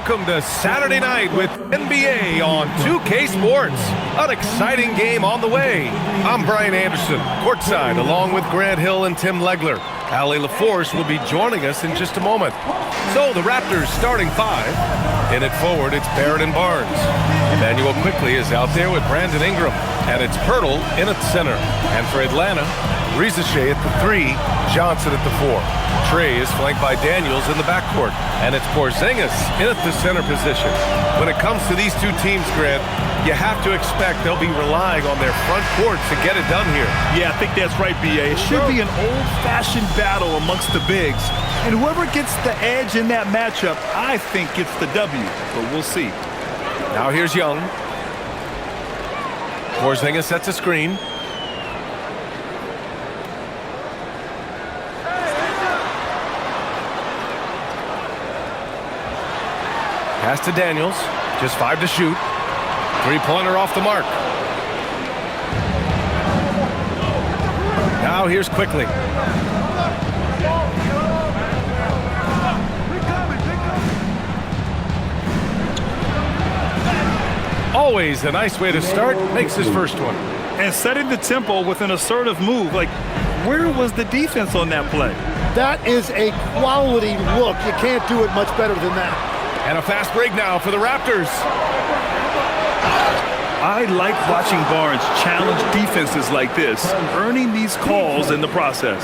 Welcome to Saturday night with NBA on 2K Sports. An exciting game on the way. I'm Brian Anderson, courtside, along with Grant Hill and Tim Legler. Allie LaForce will be joining us in just a moment. So the Raptors starting five. In it forward, it's Barrett and Barnes. Emmanuel Quickley is out there with Brandon Ingram. And it's Pirtle in at center. And for Atlanta, Rizachet at the 3, Johnson at the 4. Trey is flanked by Daniels in the backcourt. And it's Porzingis in at the center position. When it comes to these two teams, Grant, you have to expect they'll be relying on their front court to get it done here. Yeah, I think that's right, B.A. It should be an old-fashioned battle amongst the bigs. And whoever gets the edge in that matchup, I think gets the W. But we'll see. Now here's Young. Porzingis sets a screen. Pass to Daniels. Just 5 to shoot. Three-pointer off the mark. Now here's Quickley. Always a nice way to start. Makes his first one. And setting the tempo with an assertive move. Like, where was the defense on that play? That is a quality look. You can't do it much better than that. And a fast break now for the Raptors. I like watching Barnes challenge defenses like this, earning these calls in the process.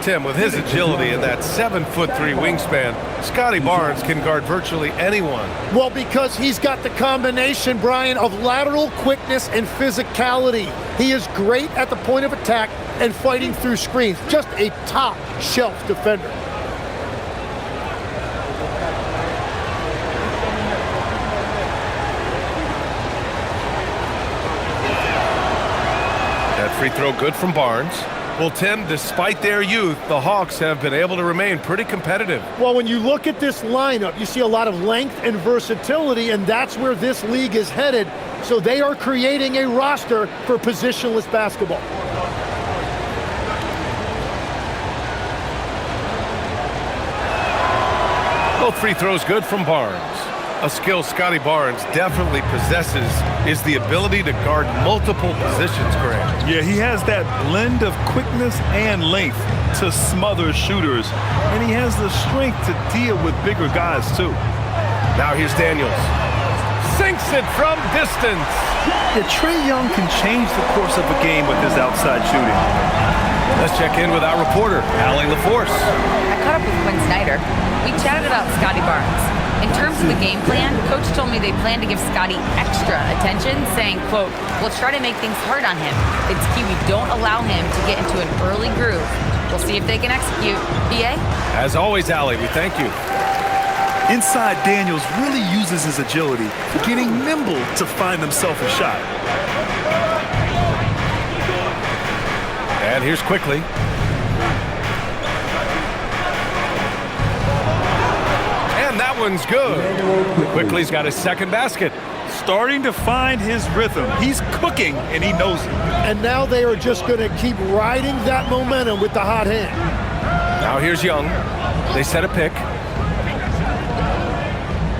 Tim, with his agility and that 7'3" wingspan, Scotty Barnes can guard virtually anyone. Well, because he's got the combination, Brian, of lateral quickness and physicality. He is great at the point of attack and fighting through screens. Just a top-shelf defender. That free throw good from Barnes. Well, Tim, despite their youth, the Hawks have been able to remain pretty competitive. Well, when you look at this lineup, you see a lot of length and versatility, and that's where this league is headed. So they are creating a roster for positionless basketball. Both free throws good from Barnes. A skill Scotty Barnes definitely possesses is the ability to guard multiple positions, Grant. Yeah, he has that blend of quickness and length to smother shooters, and he has the strength to deal with bigger guys, too. Now here's Daniels. Sinks it from distance. Yeah, Trae Young can change the course of a game with his outside shooting. Let's check in with our reporter, Allie LaForce. I caught up with Quinn Snyder. We chatted about Scotty Barnes. In terms of the game plan, Coach told me they plan to give Scotty extra attention, saying, quote, "We'll try to make things hard on him. It's key we don't allow him to get into an early groove. We'll see if they can execute." BA? As always, Allie, we thank you. Inside, Daniels really uses his agility, getting nimble to find himself a shot. And here's Quickley. And that one's good. Quickley's got his second basket. Starting to find his rhythm. He's cooking, and he knows it. And now they are just going to keep riding that momentum with the hot hand. Now here's Young. They set a pick.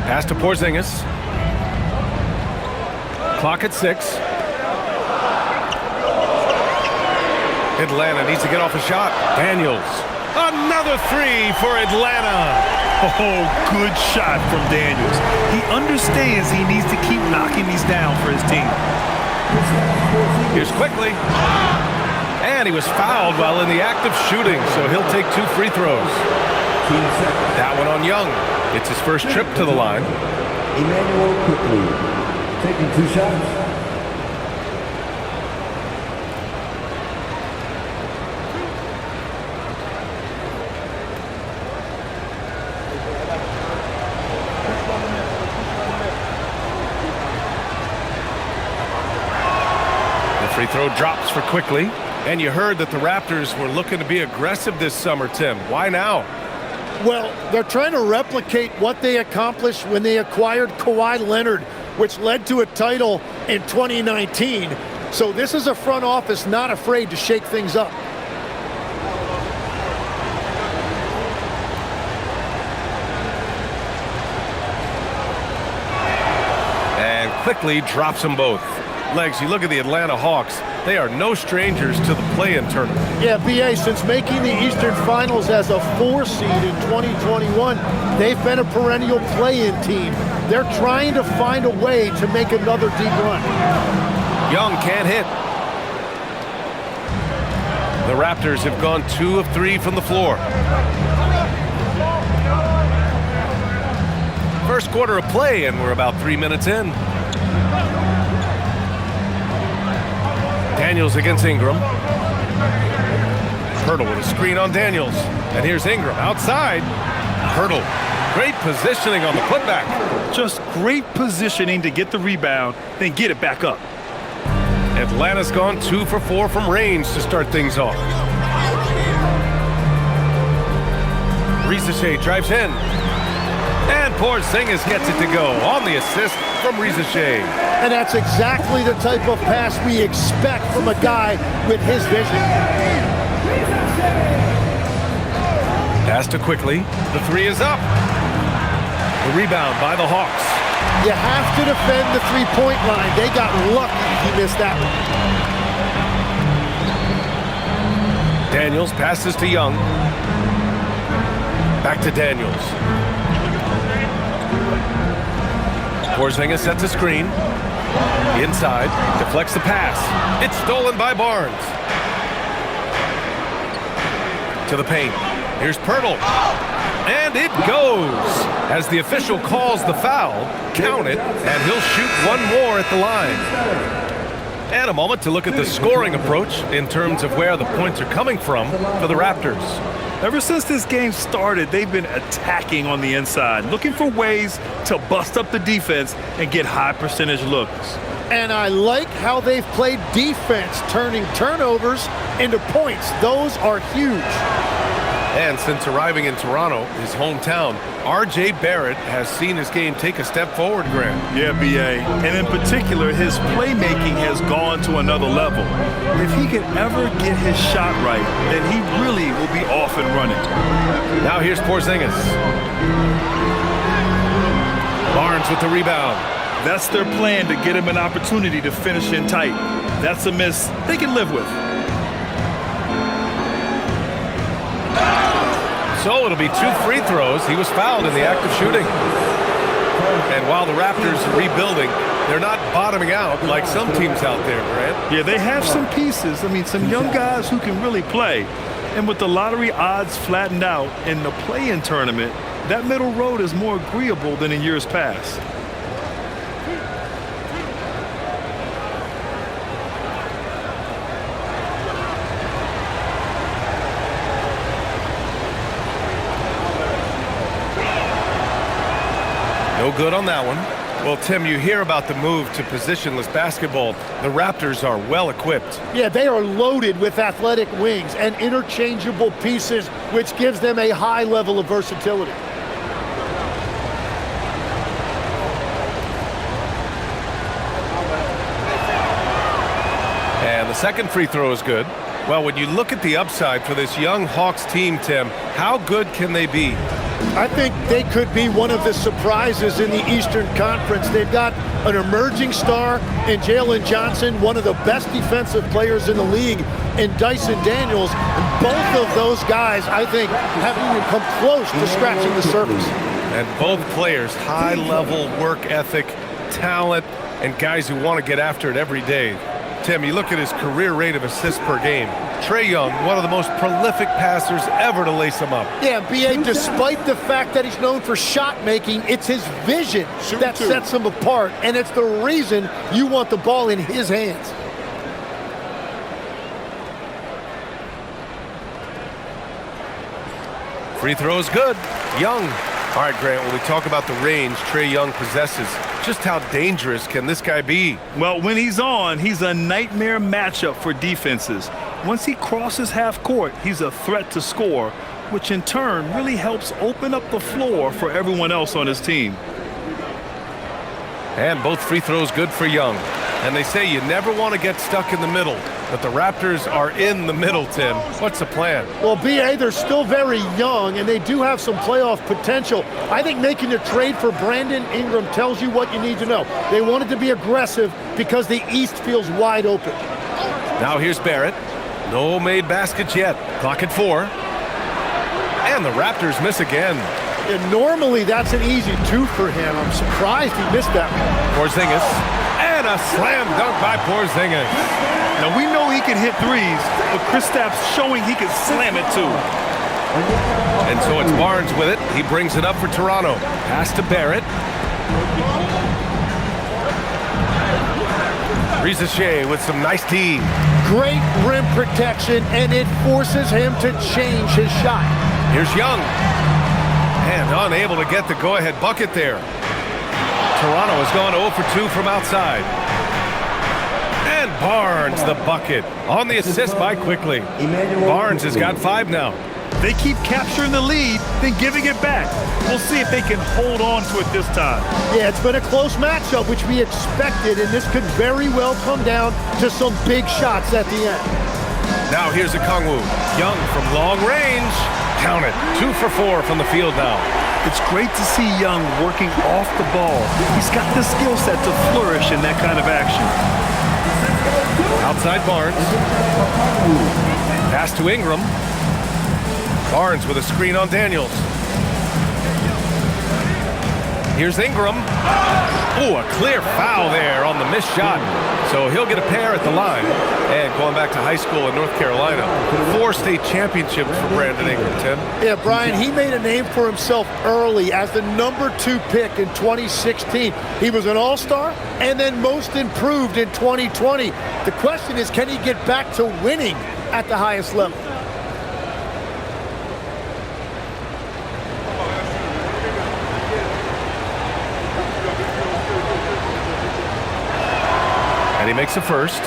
Pass to Porzingis. Clock at 6. Atlanta needs to get off a shot. Daniels. Another 3 for Atlanta. Oh, good shot from Daniels. He understands he needs to keep knocking these down for his team. Here's Quickley. And he was fouled while in the act of shooting, so he'll take 2 free throws. That one on Young. It's his first trip to the line. Emmanuel Quickley taking 2 shots. Free throw drops for Quickley. And you heard that the Raptors were looking to be aggressive this summer, Tim. Why now? Well, they're trying to replicate what they accomplished when they acquired Kawhi Leonard, which led to a title in 2019. So this is a front office not afraid to shake things up. quickly drops them both. Legs, you look at the Atlanta Hawks, they are no strangers to the play-in tournament. Yeah, BA, since making the Eastern Finals as a 4 seed in 2021, they've been a perennial play-in team. They're trying to find a way to make another deep run. Young can't hit. The Raptors have gone 2 of 3 from the floor. First quarter of play, and we're about 3 minutes in. Daniels against Ingram. Hurdle with a screen on Daniels. And here's Ingram outside. Hurdle. Great positioning on the putback. Just great positioning to get the rebound, then get it back up. Atlanta's gone 2 for 4 from range to start things off. Risache drives in. And Porzingis gets it to go on the assist from Risache. And that's exactly the type of pass we expect from a guy with his vision. Pass to quickly. The 3 is up. The rebound by the Hawks. You have to defend the three-point line. They got lucky he missed that one. Daniels passes to Young. Back to Daniels. Porzingis sets a screen. Inside, deflects the pass. It's stolen by Barnes. To the paint. Here's Pirtle. And it goes. As the official calls the foul, count it, and he'll shoot one more at the line. And a moment to look at the scoring approach in terms of where the points are coming from for the Raptors. Ever since this game started, they've been attacking on the inside, looking for ways to bust up the defense and get high percentage looks. And I like how they've played defense, turning turnovers into points. Those are huge. And since arriving in Toronto, his hometown, R.J. Barrett has seen his game take a step forward, Grant. Yeah, B.A. And in particular, his playmaking has gone to another level. If he can ever get his shot right, then he really will be off and running. Now here's Porzingis. Barnes with the rebound. That's their plan, to get him an opportunity to finish in tight. That's a miss they can live with. So it'll be 2 free throws. He was fouled in the act of shooting. And while the Raptors are rebuilding, they're not bottoming out like some teams out there, Grant. Yeah, they have some pieces. I mean, some young guys who can really play. And with the lottery odds flattened out in the play-in tournament, that middle road is more agreeable than in years past. No good on that one. Well, Tim, you hear about the move to positionless basketball. The Raptors are well equipped. Yeah, they are loaded with athletic wings and interchangeable pieces, which gives them a high level of versatility. And the second free throw is good. Well, when you look at the upside for this young Hawks team, Tim, how good can they be? I think they could be one of the surprises in the Eastern Conference. They've got an emerging star in Jalen Johnson, one of the best defensive players in the league, and Dyson Daniels. And both of those guys, I think, haven't even come close to scratching the surface. And both players, high-level work ethic, talent, and guys who want to get after it every day. Tim, you look at his career rate of assists per game. Trae Young, one of the most prolific passers ever to lace him up. Yeah, B.A., despite the fact that he's known for shot making, it's his vision that sets him apart, and it's the reason you want the ball in his hands. Free throw is good. Young. All right, Grant, when we talk about the range Trae Young possesses, just how dangerous can this guy be? Well, when he's on, he's a nightmare matchup for defenses. Once he crosses half court, he's a threat to score, which in turn really helps open up the floor for everyone else on his team. And both free throws good for Young. And they say you never want to get stuck in the middle. But the Raptors are in the middle, Tim. What's the plan? Well, B.A., they're still very young, and they do have some playoff potential. I think making a trade for Brandon Ingram tells you what you need to know. They wanted to be aggressive because the East feels wide open. Now here's Barrett. No made baskets yet. Clock at 4. And the Raptors miss again. And normally that's an easy 2 for him. I'm surprised he missed that one. Porzingis. And a slam dunk by Porzingis. Now, we know he can hit threes, but Kristaps showing he can slam it too. And so it's Barnes with it. He brings it up for Toronto. Pass to Barrett. Rizachet with some nice D. Great rim protection, and it forces him to change his shot. Here's Young. And unable to get the go-ahead bucket there. Toronto has gone 0 for 2 from outside. And Barnes the bucket on the assist by Quickly. Barnes has got 5 now. They keep capturing the lead, then giving it back. We'll see if they can hold on to it this time. Yeah, it's been a close matchup, which we expected, and this could very well come down to some big shots at the end. Now here's Okongwu. Young from long range. Count it. 2 for 4 from the field now. It's great to see Young working off the ball. He's got the skill set to flourish in that kind of action. Outside Barnes. Pass to Ingram. Barnes with a screen on Daniels. Here's Ingram. Oh, a clear foul there on the missed shot. So he'll get a pair at the line. And going back to high school in North Carolina, 4 state championships for Brandon Ingram, Tim. Yeah, Brian, he made a name for himself early as the #2 pick in 2016. He was an all-star and then most improved in 2020. The question is, can he get back to winning at the highest level? And he makes the first.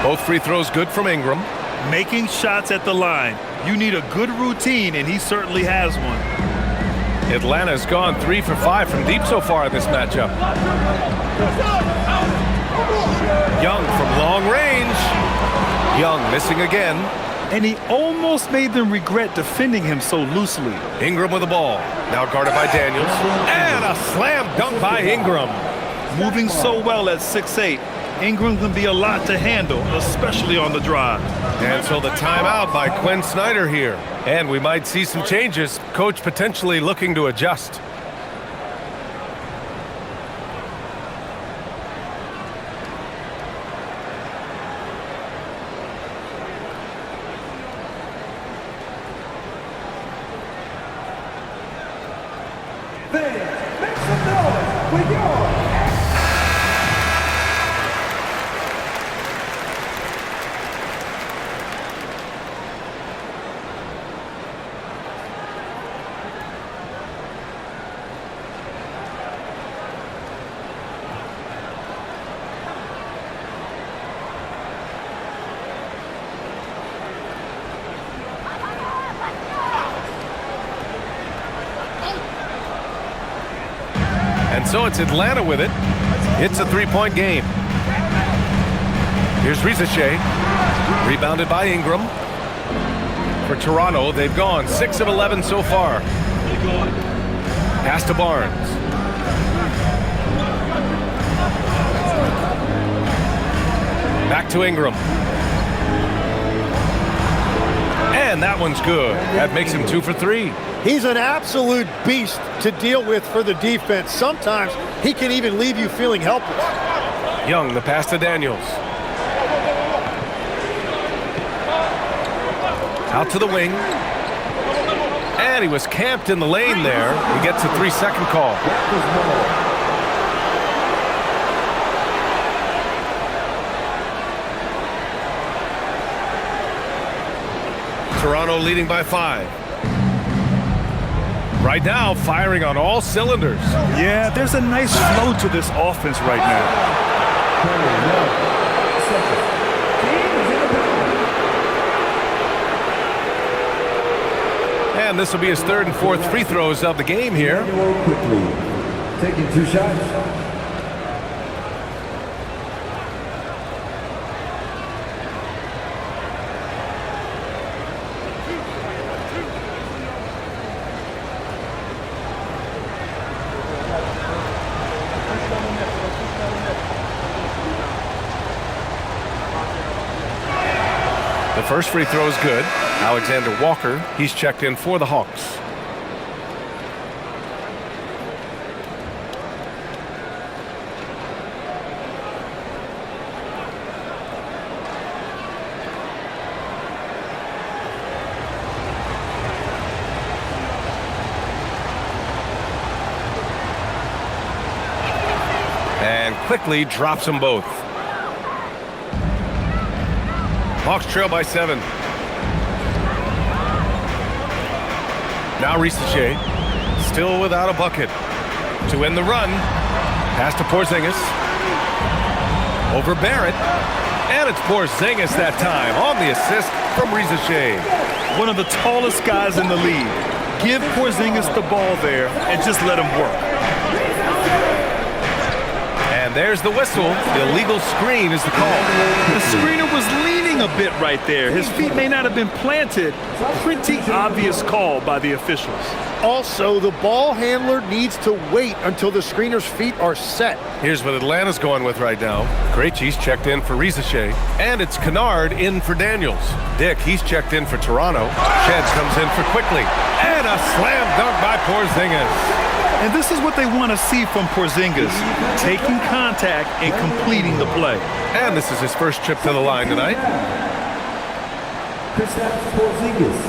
Both free throws good from Ingram. Making shots at the line. You need a good routine, and he certainly has one. Atlanta's gone 3 for 5 from deep so far in this matchup. Young from long range. Young missing again. And he almost made them regret defending him so loosely. Ingram with the ball. Now guarded by Daniels. And a slam dunk by Ingram. Moving so well at 6'8", Ingram can be a lot to handle, especially on the drive. And so the timeout by Quinn Snyder here. And we might see some changes. Coach potentially looking to adjust. Make some noise with your And so it's Atlanta with it. It's a 3-point game. Here's Rizachet. Rebounded by Ingram. For Toronto, they've gone 6 of 11 so far. Pass to Barnes. Back to Ingram. And that one's good. That makes him 2 for 3. He's an absolute beast to deal with for the defense. Sometimes he can even leave you feeling helpless. Young, the pass to Daniels. Out to the wing. And he was camped in the lane there. He gets a 3-second call. Toronto leading by 5. Right now, firing on all cylinders. Yeah, there's a nice flow to this offense right now. And this will be his third and fourth free throws of the game here. Quickly, taking 2 shots. The first free throw is good. Alexander Walker, he's checked in for the Hawks. And quickly drops them both. Hawks trail by 7. Now Risache, still without a bucket. To end the run, pass to Porzingis. Over Barrett. And it's Porzingis that time on the assist from Risache. One of the tallest guys in the league. Give Porzingis the ball there and just let him work. And there's the whistle. The illegal screen is the call. The screener was leaning a bit right there. His feet may not have been planted. Pretty obvious call by the officials. Also, the ball handler needs to wait until the screener's feet are set. Here's what Atlanta's going with right now. Krejci's checked in for Risache. And it's Kennard in for Daniels. Dick, he's checked in for Toronto. Shed comes in for Quickly. And a slam dunk by Porzingis. And this is what they want to see from Porzingis, taking contact and completing the play. And this is his first trip to the line tonight. Porzingis.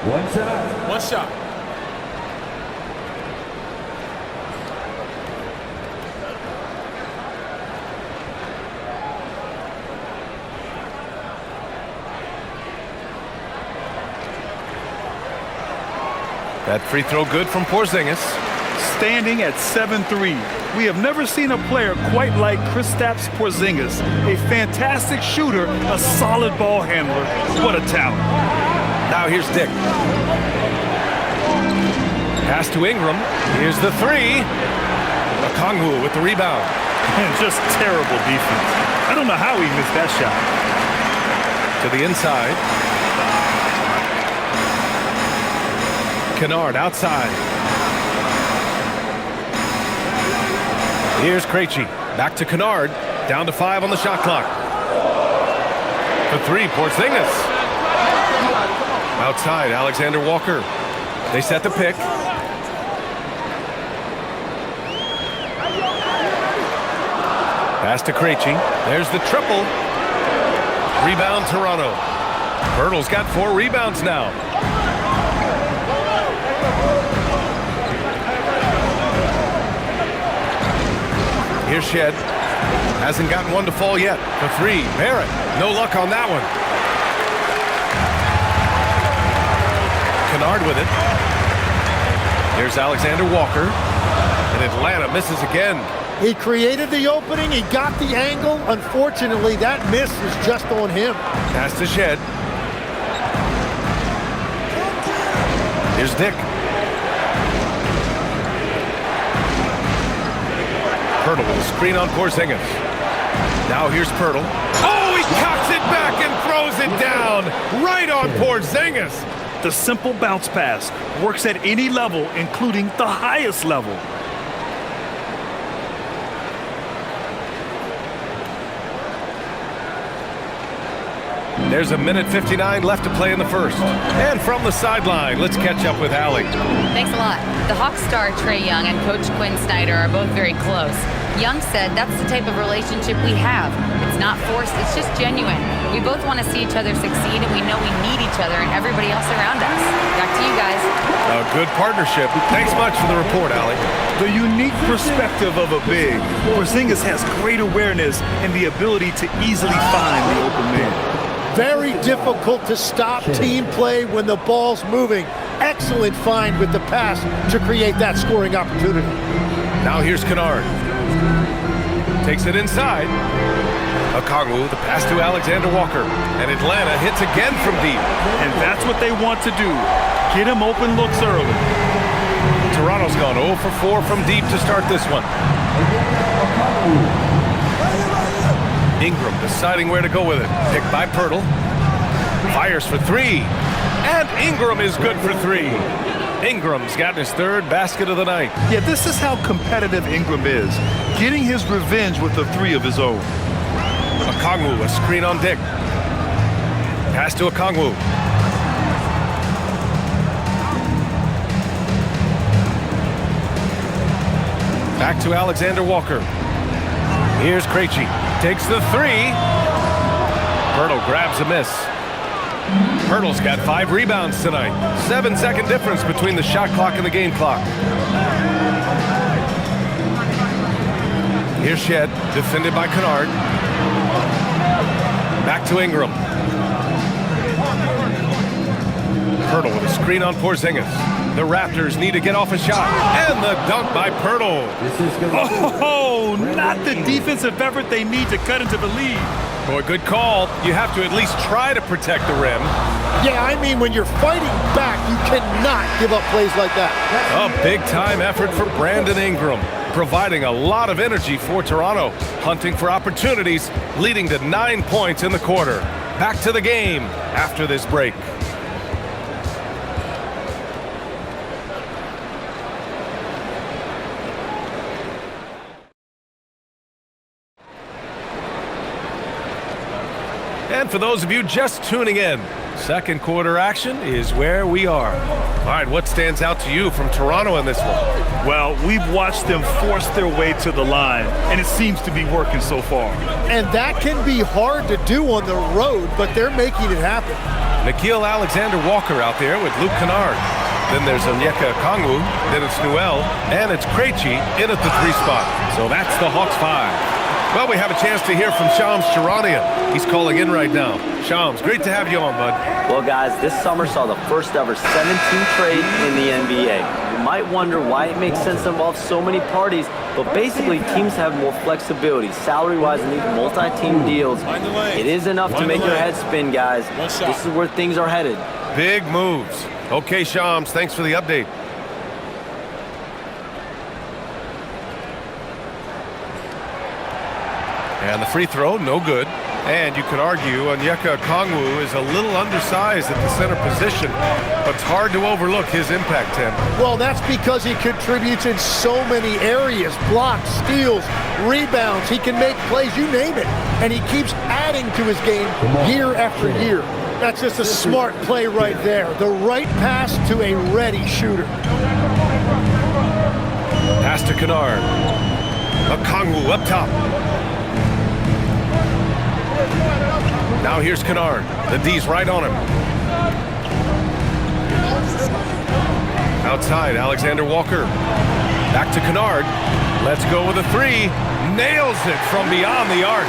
1 shot. 1 shot. That free throw good from Porzingis. Standing at 7'3". We have never seen a player quite like Kristaps Porzingis. A fantastic shooter, a solid ball handler. What a talent. Now here's Dick. Pass to Ingram. Here's the 3. Okongwu with the rebound. And just terrible defense. I don't know how he missed that shot. To the inside. Kennard outside. Here's Krejci. Back to Kennard. Down to 5 on the shot clock. The 3, Porzingis. Outside, Alexander Walker. They set the pick. Pass to Krejci. There's the triple. Rebound, Toronto. Pirtle's got 4 rebounds now. Here's Shed. Hasn't gotten one to fall yet. The 3, Barrett. No luck on that one. Kennard with it. Here's Alexander Walker. And Atlanta misses again. He created the opening. He got the angle. Unfortunately, that miss is just on him. Pass to Shed. Here's Dick. Pirtle with a screen on Porzingis. Now here's Pirtle. Oh, he cocks it back and throws it down right on Porzingis. The simple bounce pass works at any level, including the highest level. There's 1:59 left to play in the first. And from the sideline, let's catch up with Allie. Thanks a lot. The Hawks star Trae Young and Coach Quinn Snyder are both very close. Young said that's the type of relationship we have. It's not forced, it's just genuine. We both want to see each other succeed, and we know we need each other and everybody else around us. Back to you guys. A good partnership. Thanks much for the report, Allie. The unique perspective of a big. Porzingis has great awareness and the ability to easily find the open man. Very difficult to stop team play when the ball's moving. Excellent find with the pass to create that scoring opportunity. Now here's Kennard. Takes it inside. Okongwu, the pass to Alexander Walker. And Atlanta hits again from deep. And that's what they want to do. Get him open looks early. Toronto's gone 0 for 4 from deep to start this one. Ingram deciding where to go with it. Picked by Pirtle. Fires for three. And Ingram is good for three. Ingram's gotten his third basket of the night. Yeah, this is how competitive Ingram is. Getting his revenge with a three of his own. Okongwu, a screen on Dick. Pass to Okongwu. Back to Alexander Walker. Here's Krejci. Takes the three. Pirtle grabs a miss. Pirtle's got 5 rebounds tonight. 7-second difference between the shot clock and the game clock. Here's Shed, defended by Kennard. Back to Ingram. Pirtle with a screen on Porzingis. The Raptors need to get off a shot. And the dunk by Pirtle. Oh, not the defensive effort they need to cut into the lead. Boy, good call. You have to at least try to protect the rim. Yeah, I mean, when you're fighting back, you cannot give up plays like that. A big-time effort for Brandon Ingram, providing a lot of energy for Toronto, hunting for opportunities, leading to 9 points in the quarter. Back to the game after this break. And for those of you just tuning in, second quarter action is where we are. All right, what stands out to you from Toronto in this one? Well, we've watched them force their way to the line, and it seems to be working so far. And that can be hard to do on the road, but they're making it happen. Nickeil Alexander-Walker out there with Luke Kennard. Then there's Onyeka Okongwu, then it's Newell, and it's Krejci in at the 3 spot. So that's the Hawks 5. Well, we have a chance to hear from Shams Charania. He's calling in right now. Shams, great to have you on, bud. Well, guys, this summer saw the first ever 7-team trade in the NBA. You might wonder why it makes sense to involve so many parties, but basically teams have more flexibility, salary-wise, in these multi-team deals. It is enough to make your head spin, guys. This is where things are headed. Big moves. Okay, Shams, thanks for the update. And the free throw, no good. And you could argue Onyeka Okongwu is a little undersized at the center position, but it's hard to overlook his impact, Tim. Well, that's because he contributes in so many areas. Blocks, steals, rebounds. He can make plays, you name it. And he keeps adding to his game year after year. That's just a smart play right there. The right pass to a ready shooter. Pass to Kennard. Okongwu up top. Now here's Kennard. The D's right on him. Outside, Alexander Walker. Back to Kennard. Let's go with a 3. Nails it from beyond the arc.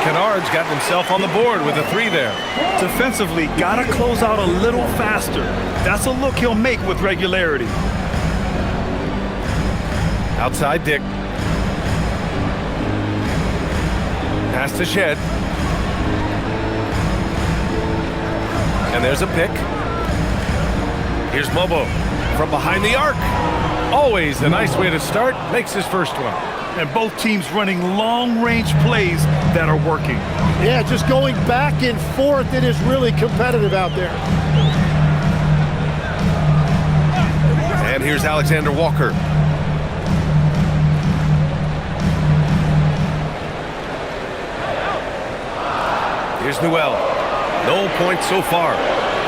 Kennard's gotten himself on the board with a 3 there. Defensively, gotta close out a little faster. That's a look he'll make with regularity. Outside, Dick. Pass to Shed. And there's a pick. Here's Mobo from behind the arc. Always a nice way to start. Makes his first one. And both teams running long-range plays that are working. Yeah, just going back and forth. It is really competitive out there. And here's Alexander Walker. Here's Newell. No points so far.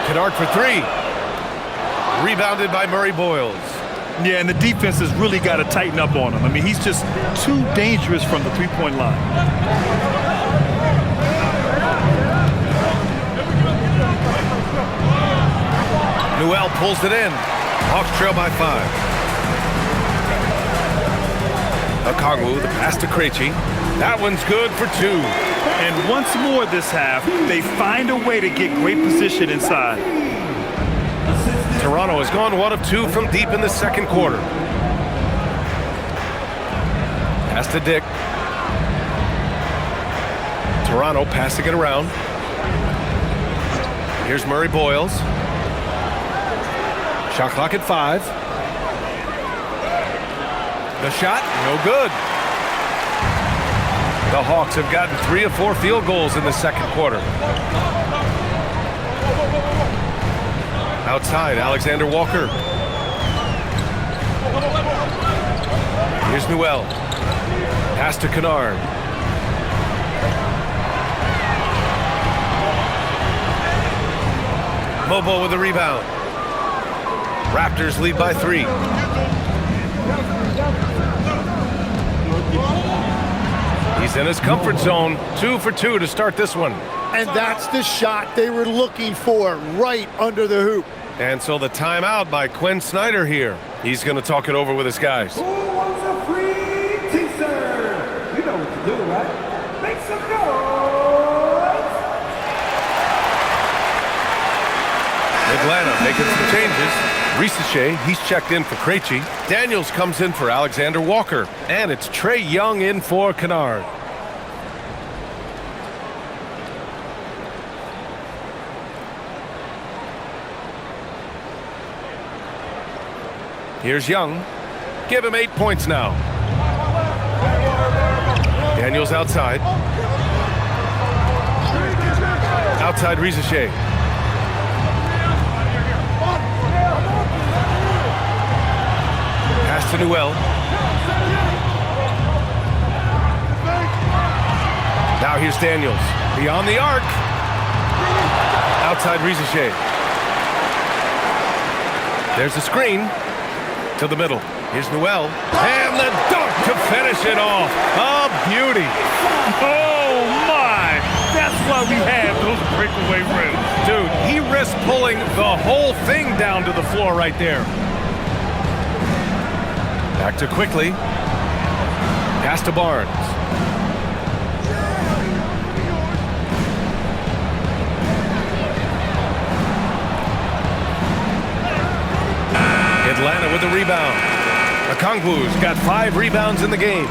Kennard for 3. Rebounded by Murray Boyles. Yeah, and the defense has really got to tighten up on him. I mean, he's just too dangerous from the three-point line. Newell pulls it in. Hawks trail by 5. Okongwu, the pass to Krejci. That one's good for 2. And once more this half, they find a way to get great position inside. Toronto has gone 1 of 2 from deep in the second quarter. Pass to Dick. Toronto passing it around. Here's Murray Boyles. Shot clock at 5. The shot, no good. The Hawks have gotten 3 of 4 field goals in the second quarter. Outside, Alexander Walker. Here's Newell. Pass to Kennard. Mobo with the rebound. Raptors lead by 3. He's in his comfort zone. 2 for 2 to start this one. And that's the shot they were looking for, right under the hoop. And so the timeout by Quinn Snyder here. He's going to talk it over with his guys. Who wants a free teaser? You know what to do, right? Make some noise! Atlanta making some changes. Risache, he's checked in for Krejci. Daniels comes in for Alexander Walker. And it's Trae Young in for Kennard. Here's Young. Give him 8 points now. Daniels outside. Outside Risache. Pass to Newell. Now here's Daniels. Beyond the arc. Outside Risache. There's the screen. To the middle. Here's Newell. And the dunk to finish it off. A beauty. Oh, my. That's why we have those breakaway rims. Dude, he risked pulling the whole thing down to the floor right there. Back to Quickly. Pass to Barnes. Atlanta with the rebound. Okongwu's got 5 rebounds in the game.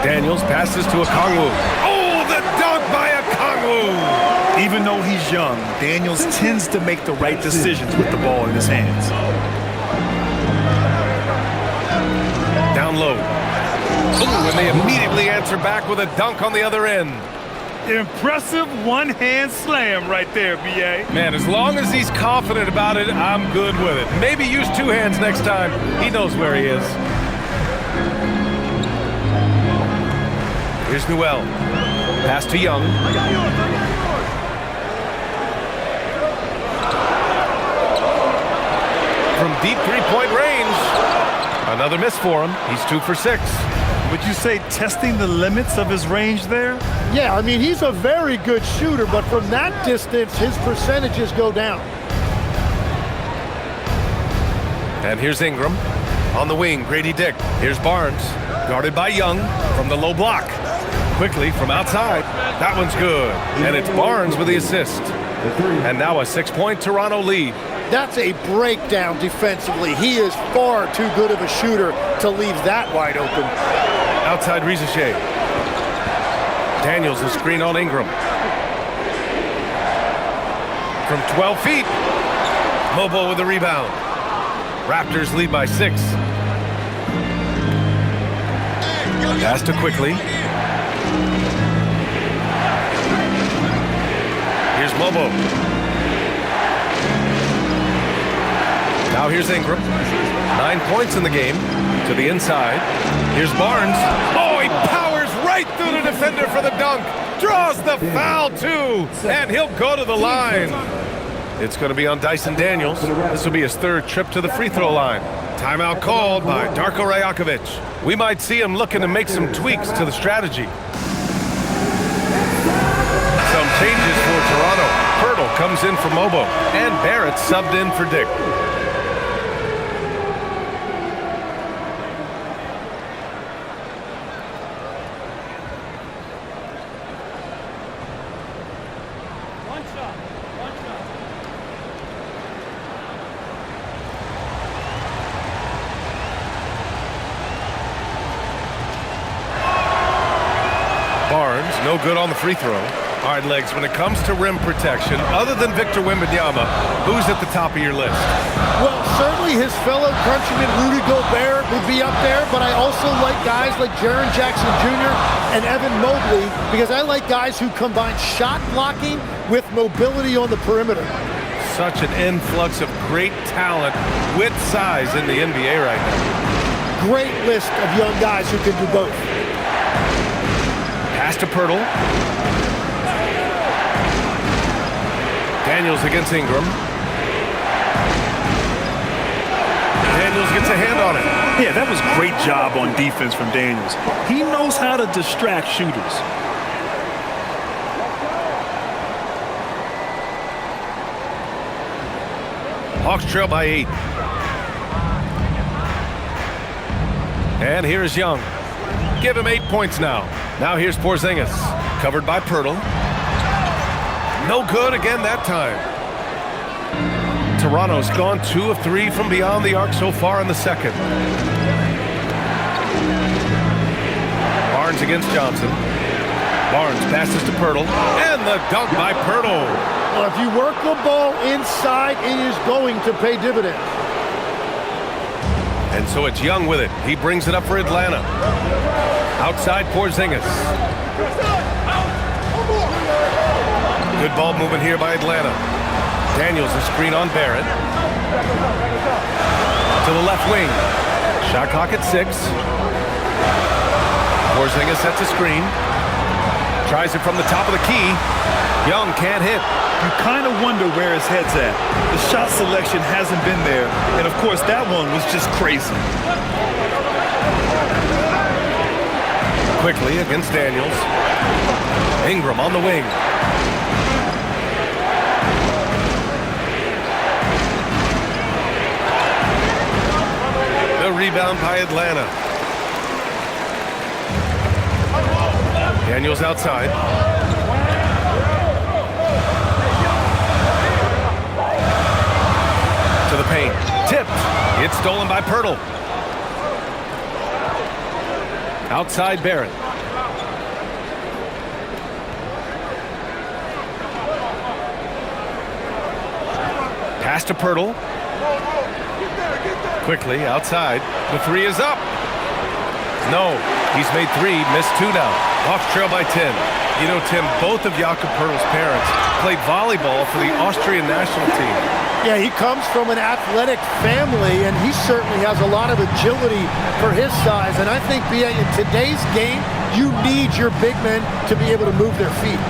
Daniels passes to Okongwu. Oh, the dunk by Okongwu! Even though he's young, Daniels tends to make the right decisions with the ball in his hands. Down low. Ooh, and they immediately answer back with a dunk on the other end. Impressive one-hand slam right there, B.A. Man, as long as he's confident about it, I'm good with it. Maybe use 2 hands next time. He knows where he is. Here's Newell. Pass to Young. From deep 3-point range. Another miss for him. He's 2 for 6. Would you say testing the limits of his range there? Yeah, I mean, he's a very good shooter, but from that distance, his percentages go down. And here's Ingram. On the wing, Grady Dick. Here's Barnes. Guarded by Young from the low block. Quickly from outside. That one's good. And it's Barnes with the assist. And now a 6-point Toronto lead. That's a breakdown defensively. He is far too good of a shooter to leave that wide open. Outside Risache. Daniels the screen on Ingram. From 12 feet. Mobo with the rebound. Raptors lead by 6. Pass to Quickly. Here's Mobo. Now here's Ingram. 9 points in the game. To the inside. Here's Barnes. Oh, he powers right through the defender for the dunk. Draws the foul, too. And he'll go to the line. It's going to be on Dyson Daniels. This will be his 3rd trip to the free throw line. Timeout called by Darko Rajakovic. We might see him looking to make some tweaks to the strategy. Some changes for Toronto. Pirtle comes in for Mobo. And Barrett subbed in for Dick. no good on the free throw. All right, Legs, when it comes to rim protection, other than Victor Wembanyama, who's at the top of your list? Well, certainly his fellow countryman Rudy Gobert would be up there, but I also like guys like Jaren Jackson Jr. and Evan Mobley because I like guys who combine shot blocking with mobility on the perimeter. Such an influx of great talent with size in the NBA right now. Great list of young guys who can do both. Pass to Pirtle. Daniels against Ingram. Daniels gets a hand on it. Yeah, that was great job on defense from Daniels. He knows how to distract shooters. Hawks trail by 8. And here's Young. Give him 8 points now. Now here's Porzingis. Covered by Pirtle. No good again that time. Toronto's gone 2 of 3 from beyond the arc so far in the second. Barnes against Johnson. Barnes passes to Pirtle. And the dunk by Pirtle. Well, if you work the ball inside, it is going to pay dividends. And so it's Young with it. He brings it up for Atlanta. Outside Porzingis. Good ball movement here by Atlanta. Daniels a screen on Barrett. To the left wing. Shot clock at 6. Porzingis sets a screen. Tries it from the top of the key. Young can't hit. You kind of wonder where his head's at. The shot selection hasn't been there. And, of course, that one was just crazy. Quickly against Daniels. Ingram on the wing. The rebound by Atlanta. Daniels outside. To the paint. Tipped. It's stolen by Pirtle. Outside Barrett. Pass to Pirtle. Quickly outside. The 3 is up. No. He's made 3. Missed 2 now. Hawks trail by 10. You know, Tim, both of Jakob Pirtle's parents played volleyball for the Austrian national team. Yeah, he comes from an athletic family, and he certainly has a lot of agility for his size. And I think, BA, in today's game, you need your big men to be able to move their feet.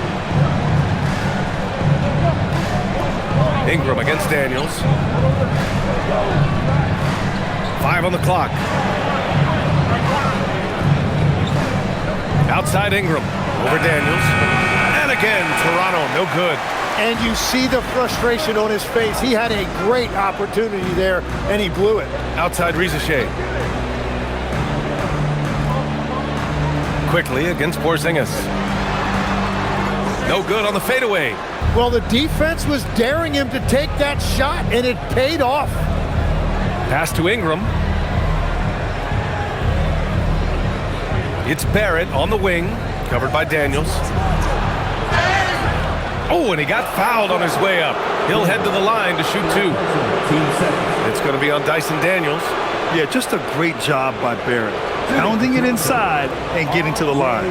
Ingram against Daniels. 5 on the clock. Outside Ingram. Over Daniels. And again, Toronto, no good. And you see the frustration on his face. He had a great opportunity there, and he blew it. Outside Rizachet. Quickly against Porzingis. No good on the fadeaway. Well, the defense was daring him to take that shot, and it paid off. Pass to Ingram. It's Barrett on the wing, covered by Daniels. Oh, and he got fouled on his way up. He'll head to the line to shoot 2. It's going to be on Dyson Daniels. Yeah, just a great job by Barrett. Pounding it inside and getting to the line.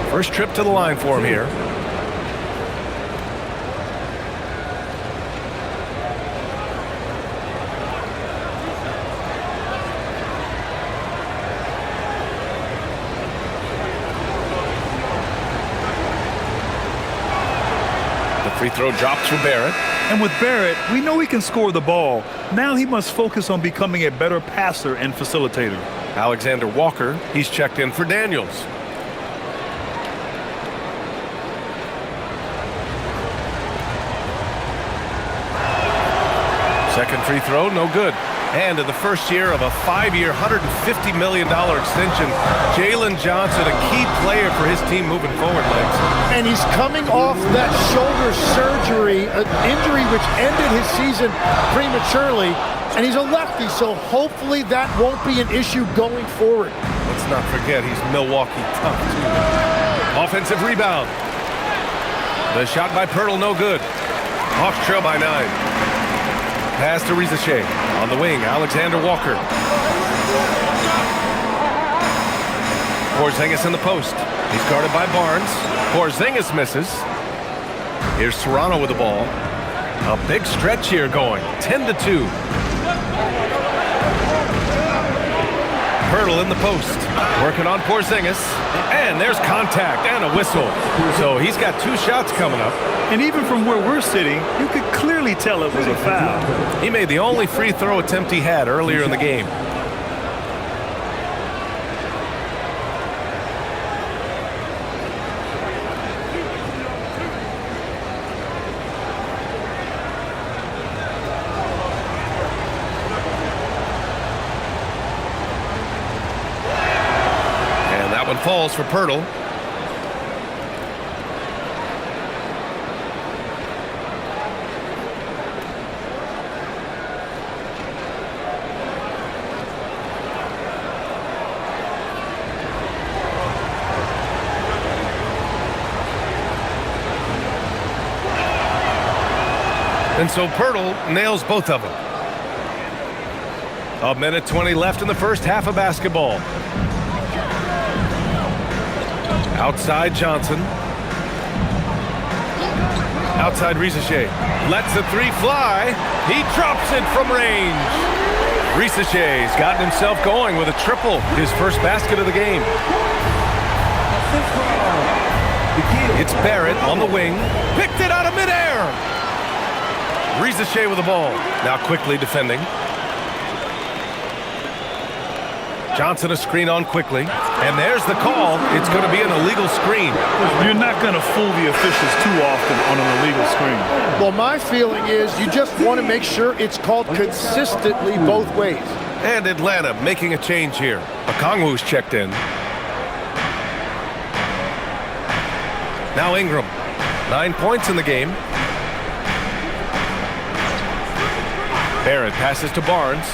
First trip to the line for him here. Free throw drops for Barrett. And with Barrett, we know he can score the ball. Now he must focus on becoming a better passer and facilitator. Alexander Walker, he's checked in for Daniels. Second free throw, no good. And in the first year of a 5-year, $150 million extension, Jalen Johnson, a key player for his team moving forward, Legs. And he's coming off that shoulder surgery, an injury which ended his season prematurely. And he's a lefty, so hopefully that won't be an issue going forward. Let's not forget, he's Milwaukee tough, too. Offensive rebound. The shot by Pirtle, no good. Hawks trail by 9. Pass to Rizachet. On the wing, Alexander Walker. Porzingis in the post. He's guarded by Barnes. Porzingis misses. Here's Toronto with the ball. A big stretch here going. 10-2. Pirtle in the post. Working on Porzingis. And there's contact and a whistle. So he's got 2 shots coming up. And even from where we're sitting, you could clearly tell it was a foul. He made the only free throw attempt he had earlier in the game. Falls for Pirtle. And so Pirtle nails both of them. 1:20 left in the first half of basketball. Outside Johnson. Outside Rizachet. Lets the 3 fly. He drops it from range. Risachet's gotten himself going with a triple. His first basket of the game. It's Barrett on the wing. Picked it out of midair. Rizachet with the ball. Now quickly defending. Johnson a screen on quickly. And there's the call. It's going to be an illegal screen. You're not going to fool the officials too often on an illegal screen. Well, my feeling is you just want to make sure it's called consistently both ways. And Atlanta making a change here. Katangos checked in. Now Ingram. 9 points in the game. Barrett passes to Barnes.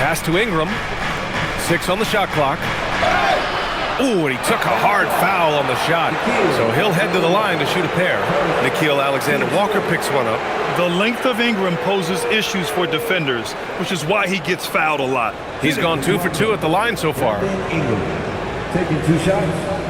Pass to Ingram. 6 on the shot clock. Ooh, and he took a hard foul on the shot. So he'll head to the line to shoot a pair. Nickeil Alexander-Walker picks one up. The length of Ingram poses issues for defenders, which is why he gets fouled a lot. He's gone 2 for 2 at the line so far. Ingram taking 2 shots.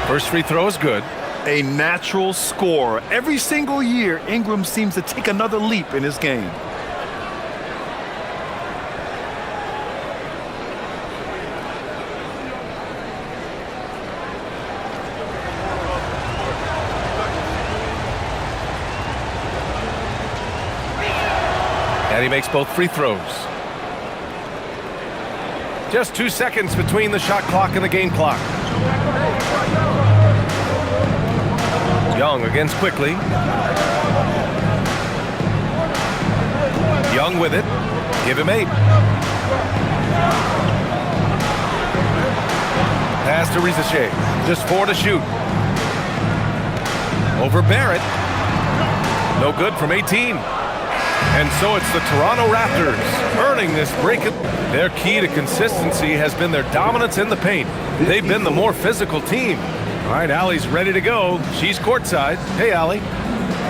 First free throw is good. A natural scorer. Every single year, Ingram seems to take another leap in his game. And he makes both free throws. Just 2 seconds between the shot clock and the game clock. Young against quickly. Young with it. Give him 8. Pass to Rizachet. Just 4 to shoot. Over Barrett. No good from 18. And so it's the Toronto Raptors earning this break. Their key to consistency has been their dominance in the paint. They've been the more physical team. All right, Allie's ready to go. She's courtside. Hey, Allie.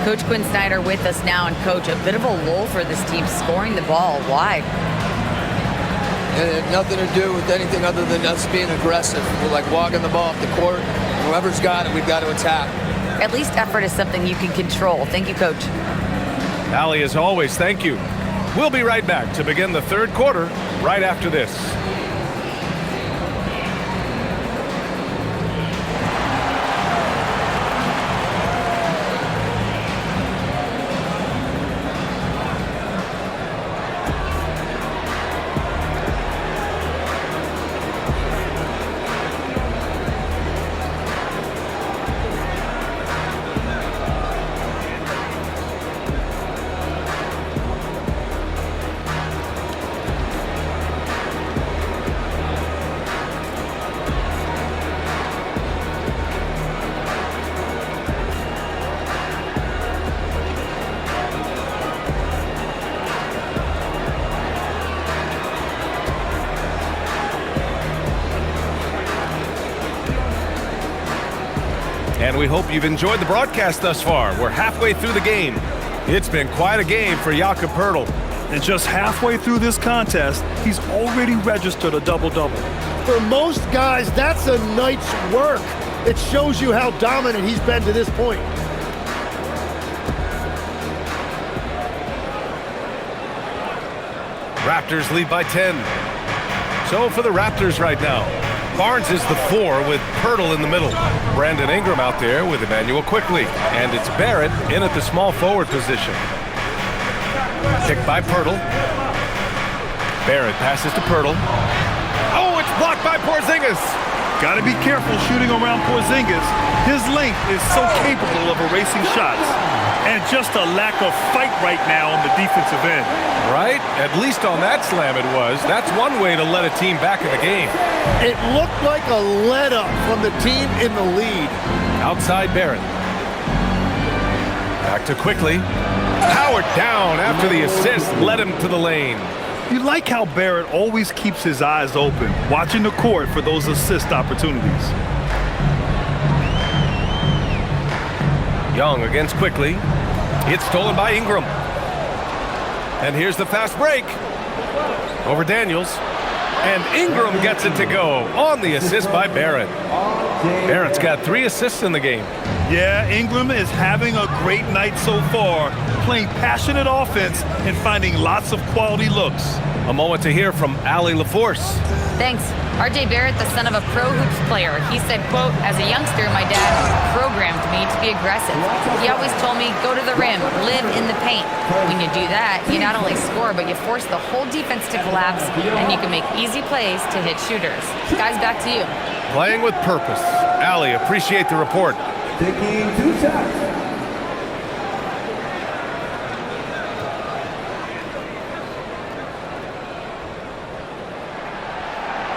Coach Quinn Snyder with us now. And, Coach, a bit of a lull for this team scoring the ball. Why? And it had nothing to do with anything other than us being aggressive. We're like walking the ball off the court. Whoever's got it, we've got to attack. At least effort is something you can control. Thank you, Coach. Allie, as always, thank you. We'll be right back to begin the third quarter right after this. And we hope you've enjoyed the broadcast thus far. We're halfway through the game. It's been quite a game for Jakob Poeltl. And just halfway through this contest, he's already registered a double-double. For most guys, that's a night's work. It shows you how dominant he's been to this point. Raptors lead by 10. So for the Raptors right now, Barnes is the 4 with Poeltl in the middle. Brandon Ingram out there with Emmanuel Quickley. And it's Barrett in at the small forward position. Picked by Poeltl. Barrett passes to Poeltl. Oh, it's blocked by Porzingis. Got to be careful shooting around Porzingis. His length is so capable of erasing shots. And just a lack of fight right now on the defensive end. Right? At least on that slam it was. That's one way to let a team back in the game. It looked like a let-up from the team in the lead. Outside Barrett. Back to Quickley. Howard down after the assist led him to the lane. You like how Barrett always keeps his eyes open, watching the court for those assist opportunities. Young against Quickley. It's stolen by Ingram. And here's the fast break. Over Daniels. And Ingram gets it to go on the assist by Barrett. Barrett's got 3 assists in the game. Yeah, Ingram is having a great night so far, playing passionate offense and finding lots of quality looks. A moment to hear from Allie LaForce. Thanks. RJ Barrett, the son of a pro hoops player. He said, quote, as a youngster, my dad programmed me to be aggressive. He always told me, go to the rim, live in the paint. When you do that, you not only score, but you force the whole defense to collapse, and you can make easy plays to hit shooters. Guys, back to you. Playing with purpose. Allie, appreciate the report. Taking 2 shots.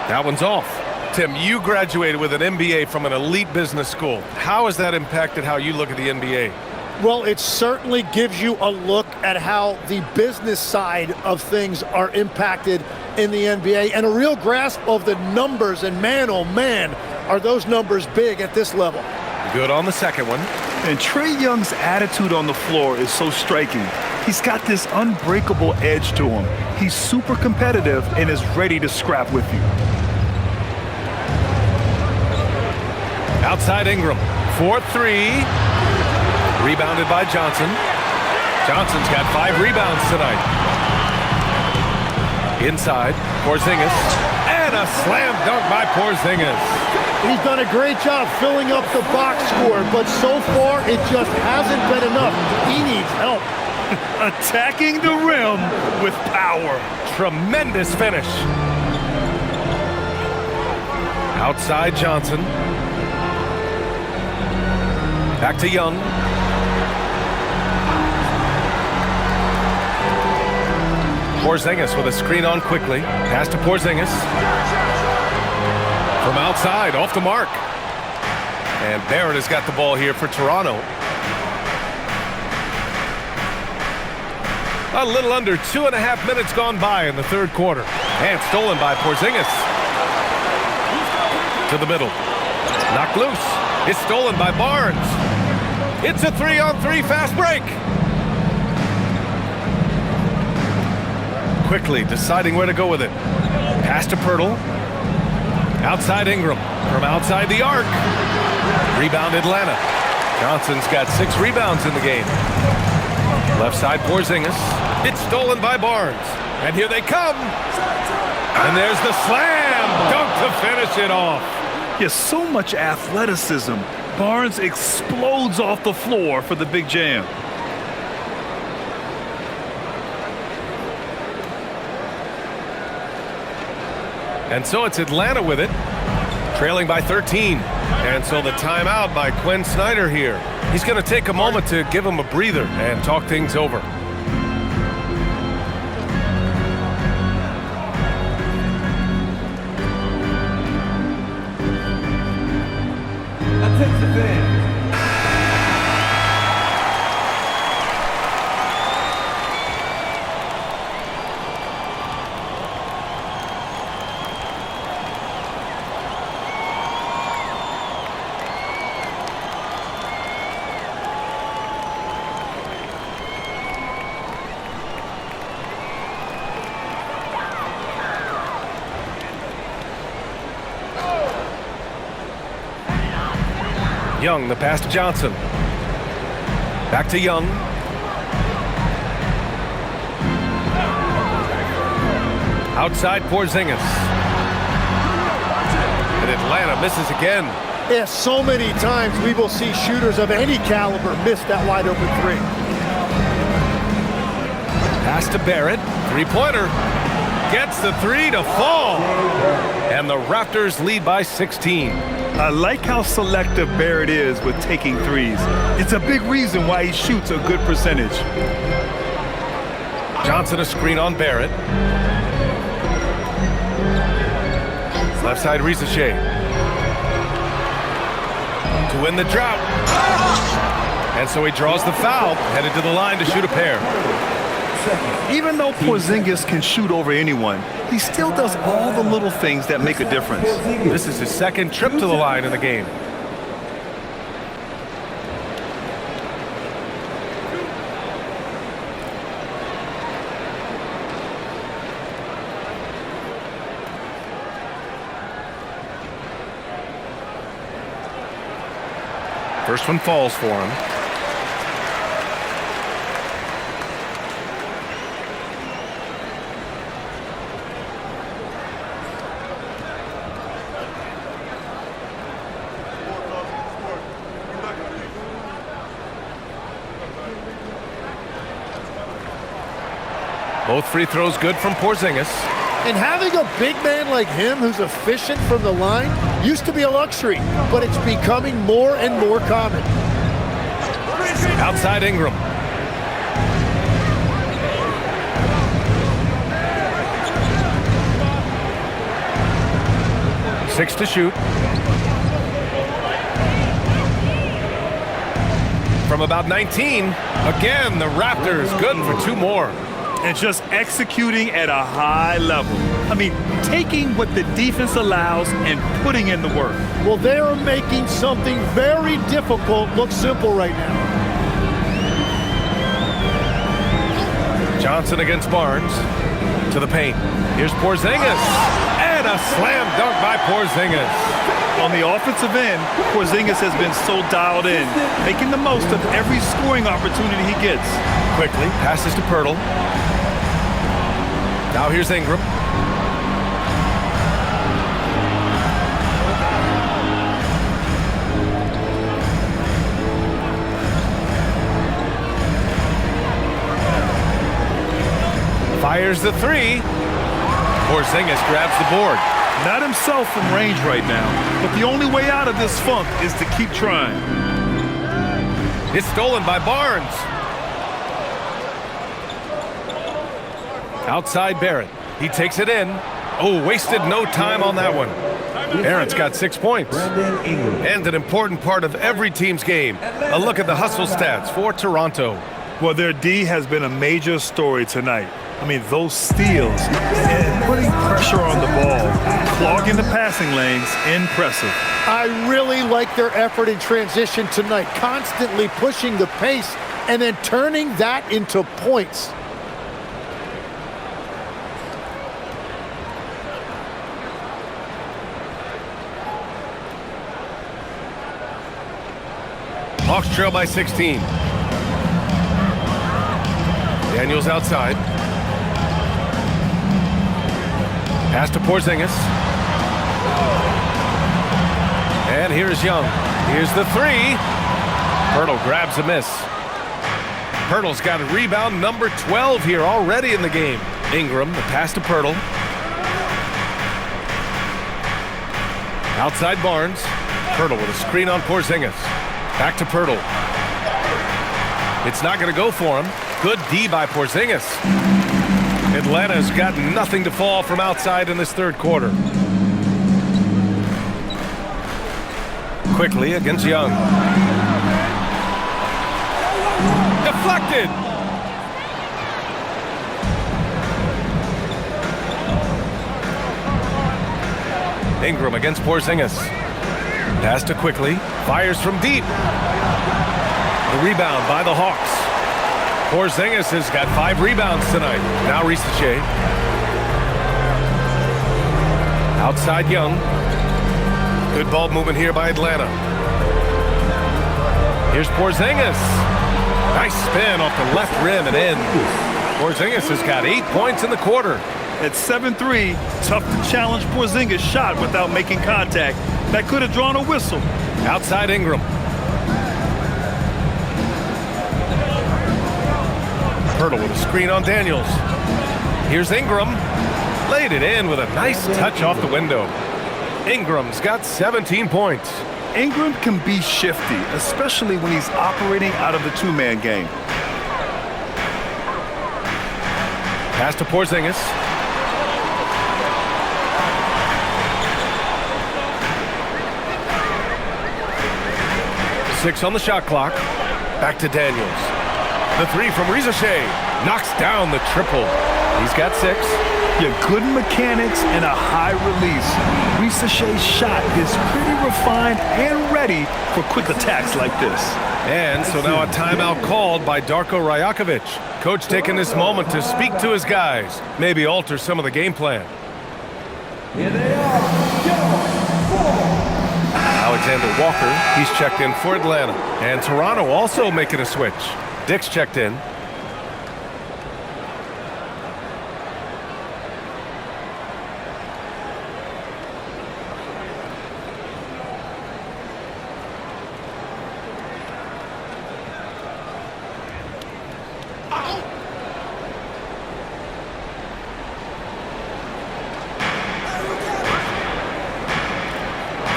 That one's off. Tim, you graduated with an MBA from an elite business school. How has that impacted how you look at the NBA? Well, it certainly gives you a look at how the business side of things are impacted in the NBA and a real grasp of the numbers. And man, oh man, are those numbers big at this level. Good on the second one. And Trae Young's attitude on the floor is so striking. He's got this unbreakable edge to him. He's super competitive and is ready to scrap with you. Outside Ingram, 4-3. Rebounded by Johnson. Johnson's got 5 rebounds tonight. Inside, Porzingis. And a slam dunk by Porzingis. He's done a great job filling up the box score, but so far it just hasn't been enough. He needs help. Attacking the rim with power. Tremendous finish. Outside Johnson. Back to Young. Porzingis with a screen on Quickley. Pass to Porzingis. From outside, off the mark. And Barrett has got the ball here for Toronto. A little under 2.5 minutes gone by in the third quarter. And stolen by Porzingis. To the middle. Knocked loose. It's stolen by Barnes. It's a 3-on-3 fast break. Quickly deciding where to go with it. Pass to Poeltl. Outside Ingram. From outside the arc. Rebound Atlanta. Johnson's got 6 rebounds in the game. Left side Porzingis. It's stolen by Barnes. And here they come. And there's the slam dunk to finish it off. Yes, so much athleticism. Barnes explodes off the floor for the big jam. And so it's Atlanta with it, trailing by 13. And so the timeout by Quinn Snyder here. He's going to take a moment to give him a breather and talk things over. Attention fans. Young, the pass to Johnson. Back to Young. Outside Porzingis. And Atlanta misses again. Yeah, so many times we will see shooters of any caliber miss that wide open three. Pass to Barrett. Three-pointer. Gets the three to fall. And the Raptors lead by 16. I like how selective Barrett is with taking threes. It's a big reason why he shoots a good percentage. Johnson a screen on Barrett. Left side Risache. To win the drought. And so he draws the foul, headed to the line to shoot a pair. Even though Porzingis can shoot over anyone, he still does all the little things that make a difference. This is his second trip to the line in the game. First one falls for him. Both free throws good from Porzingis. And having a big man like him who's efficient from the line used to be a luxury, but it's becoming more and more common. Outside Ingram. Six to shoot. From about 19, again, the Raptors good for two more. And just executing at a high level. I mean, taking what the defense allows and putting in the work. Well, they are making something very difficult look simple right now. Johnson against Barnes. To the paint. Here's Porzingis. And a slam dunk by Porzingis. On the offensive end, Porzingis has been so dialed in, making the most of every scoring opportunity he gets. Quickly passes to Pirtle. Now here's Ingram. Fires the three. Porzingis grabs the board. Not himself from range right now, but the only way out of this funk is to keep trying. It's stolen by Barnes. Outside Barrett. He takes it in. Oh, wasted no time on that one. Barrett's got 6 points. And an important part of every team's game. A look at the hustle stats for Toronto. Well, their D has been a major story tonight. I mean, those steals and putting pressure on the ball, clogging the passing lanes, impressive. I really like their effort in transition tonight, constantly pushing the pace and then turning that into points. Hawks trail by 16. Daniels outside. Pass to Porzingis. And here's Young. Here's the three. Pirtle grabs a miss. Pirtle's got a rebound number 12 here already in the game. Ingram, the pass to Pirtle. Outside Barnes. Pirtle with a screen on Porzingis. Back to Pirtle. It's not going to go for him. Good D by Porzingis. Atlanta's got nothing to fall from outside in this third quarter. Quickly against Young. Deflected. Ingram against Porzingis. Pass to Quickly. Fires from deep. The rebound by the Hawks. Porzingis has got 5 rebounds tonight. Now Risache. Outside Young. Good ball movement here by Atlanta. Here's Porzingis. Nice spin off the left rim and in. Porzingis has got 8 points in the quarter. At 7-3, tough to challenge Porzingis' shot without making contact. That could have drawn a whistle. Outside Ingram. Hurdle with a screen on Daniels. Here's Ingram. Laid it in with a nice touch off the window. Ingram's got 17 points. Ingram can be shifty, especially when he's operating out of the two-man game. Pass to Porzingis. Six on the shot clock. Back to Daniels. The three from Ricochet. Knocks down the triple. He's got 6. Yeah, good mechanics and a high release. Ricochet's shot is pretty refined and ready for quick attacks like this. And so now a timeout called by Darko Rajakovic. Coach taking this moment to speak to his guys. Maybe alter some of the game plan. Here they are. Alexander Walker, he's checked in for Atlanta. And Toronto also making a switch. Dick's checked in.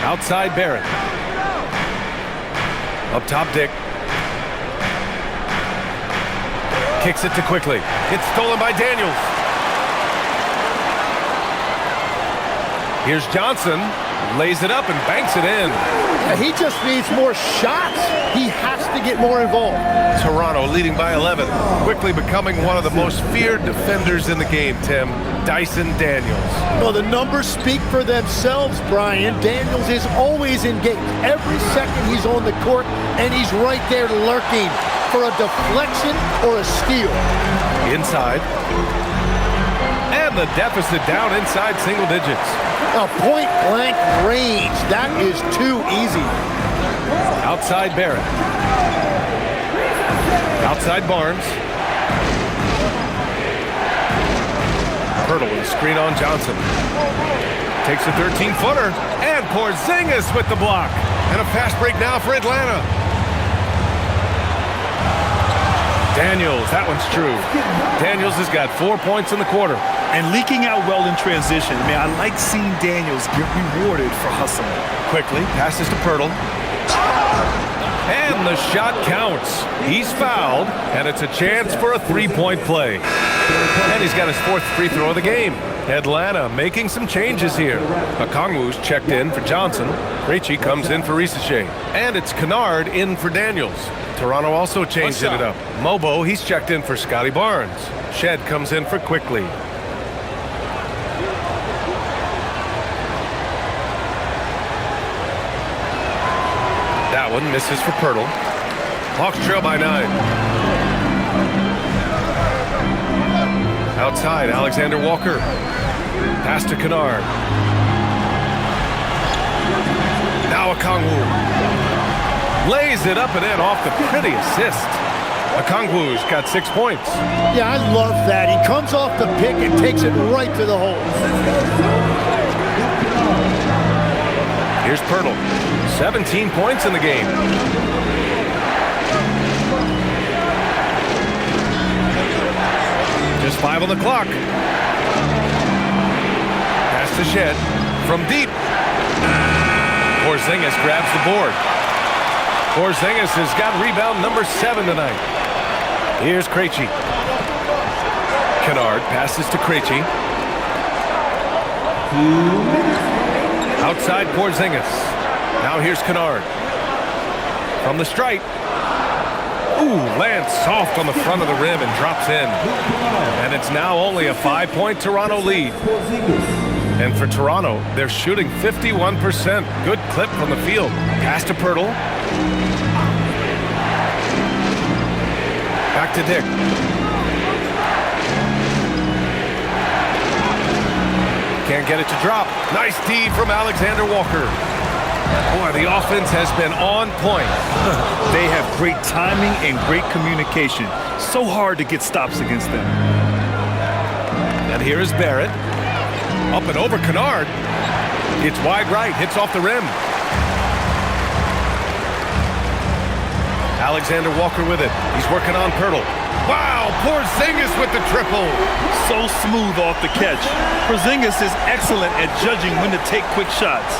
Outside Barrett. Up top Dick. Kicks it to Quickly. It's stolen by Daniels. Here's Johnson. Lays it up and banks it in. He just needs more shots. He has to get more involved. Toronto leading by 11. Quickly becoming one of the most feared defenders in the game, Tim. Dyson Daniels. Well, the numbers speak for themselves, Brian. Daniels is always engaged. Every second he's on the court, and he's right there lurking for a deflection or a steal. Inside. And the deficit down inside single digits. A point-blank range. That is too easy. Outside Barrett. Outside Barnes. Hurdle with a screen on Johnson. Takes a 13-footer. And Porzingis with the block. And a fast break now for Atlanta. Daniels, that one's true. Daniels has got 4 points in the quarter. And leaking out well in transition. Man, I like seeing Daniels get rewarded for hustling. Quickly, passes to Pirtle. And the shot counts. He's fouled, and it's a chance for a three-point play. And he's got his 4th free throw of the game. Atlanta making some changes here. Okongwu's checked in for Johnson. Krejci comes in for Ricochet. And it's Kennard in for Daniels. Toronto also changed it up. Mobo, he's checked in for Scotty Barnes. Shed comes in for Quickly. That one misses for Pirtle. Hawks trail by 9. Outside, Alexander Walker. Pass to Kennard. Now Okongwu. Lays it up and in off the pretty assist. Okongwu's got 6 points. Yeah, I love that. He comes off the pick and takes it right to the hole. Here's Pirtle. 17 points in the game. Just 5 on the clock. Pass to Shed. From deep. Porzingis grabs the board. Porzingis has got rebound number 7 tonight. Here's Krejci. Kennard passes to Krejci. Outside Porzingis. Now here's Kennard. From the stripe. Ooh, lands soft on the front of the rim and drops in. And it's now only a 5-point Toronto lead. And for Toronto, they're shooting 51%. Good clip from the field. Pass to Pirtle. Back to Dick. Can't get it to drop. Nice D from Alexander Walker. Boy, the offense has been on point. They have great timing and great communication. So hard to get stops against them. And here is Barrett. Up and over Kennard. It's wide right, hits off the rim. Alexander Walker with it. He's working on Pirtle. Wow, Porzingis with the triple. So smooth off the catch. Porzingis is excellent at judging when to take quick shots.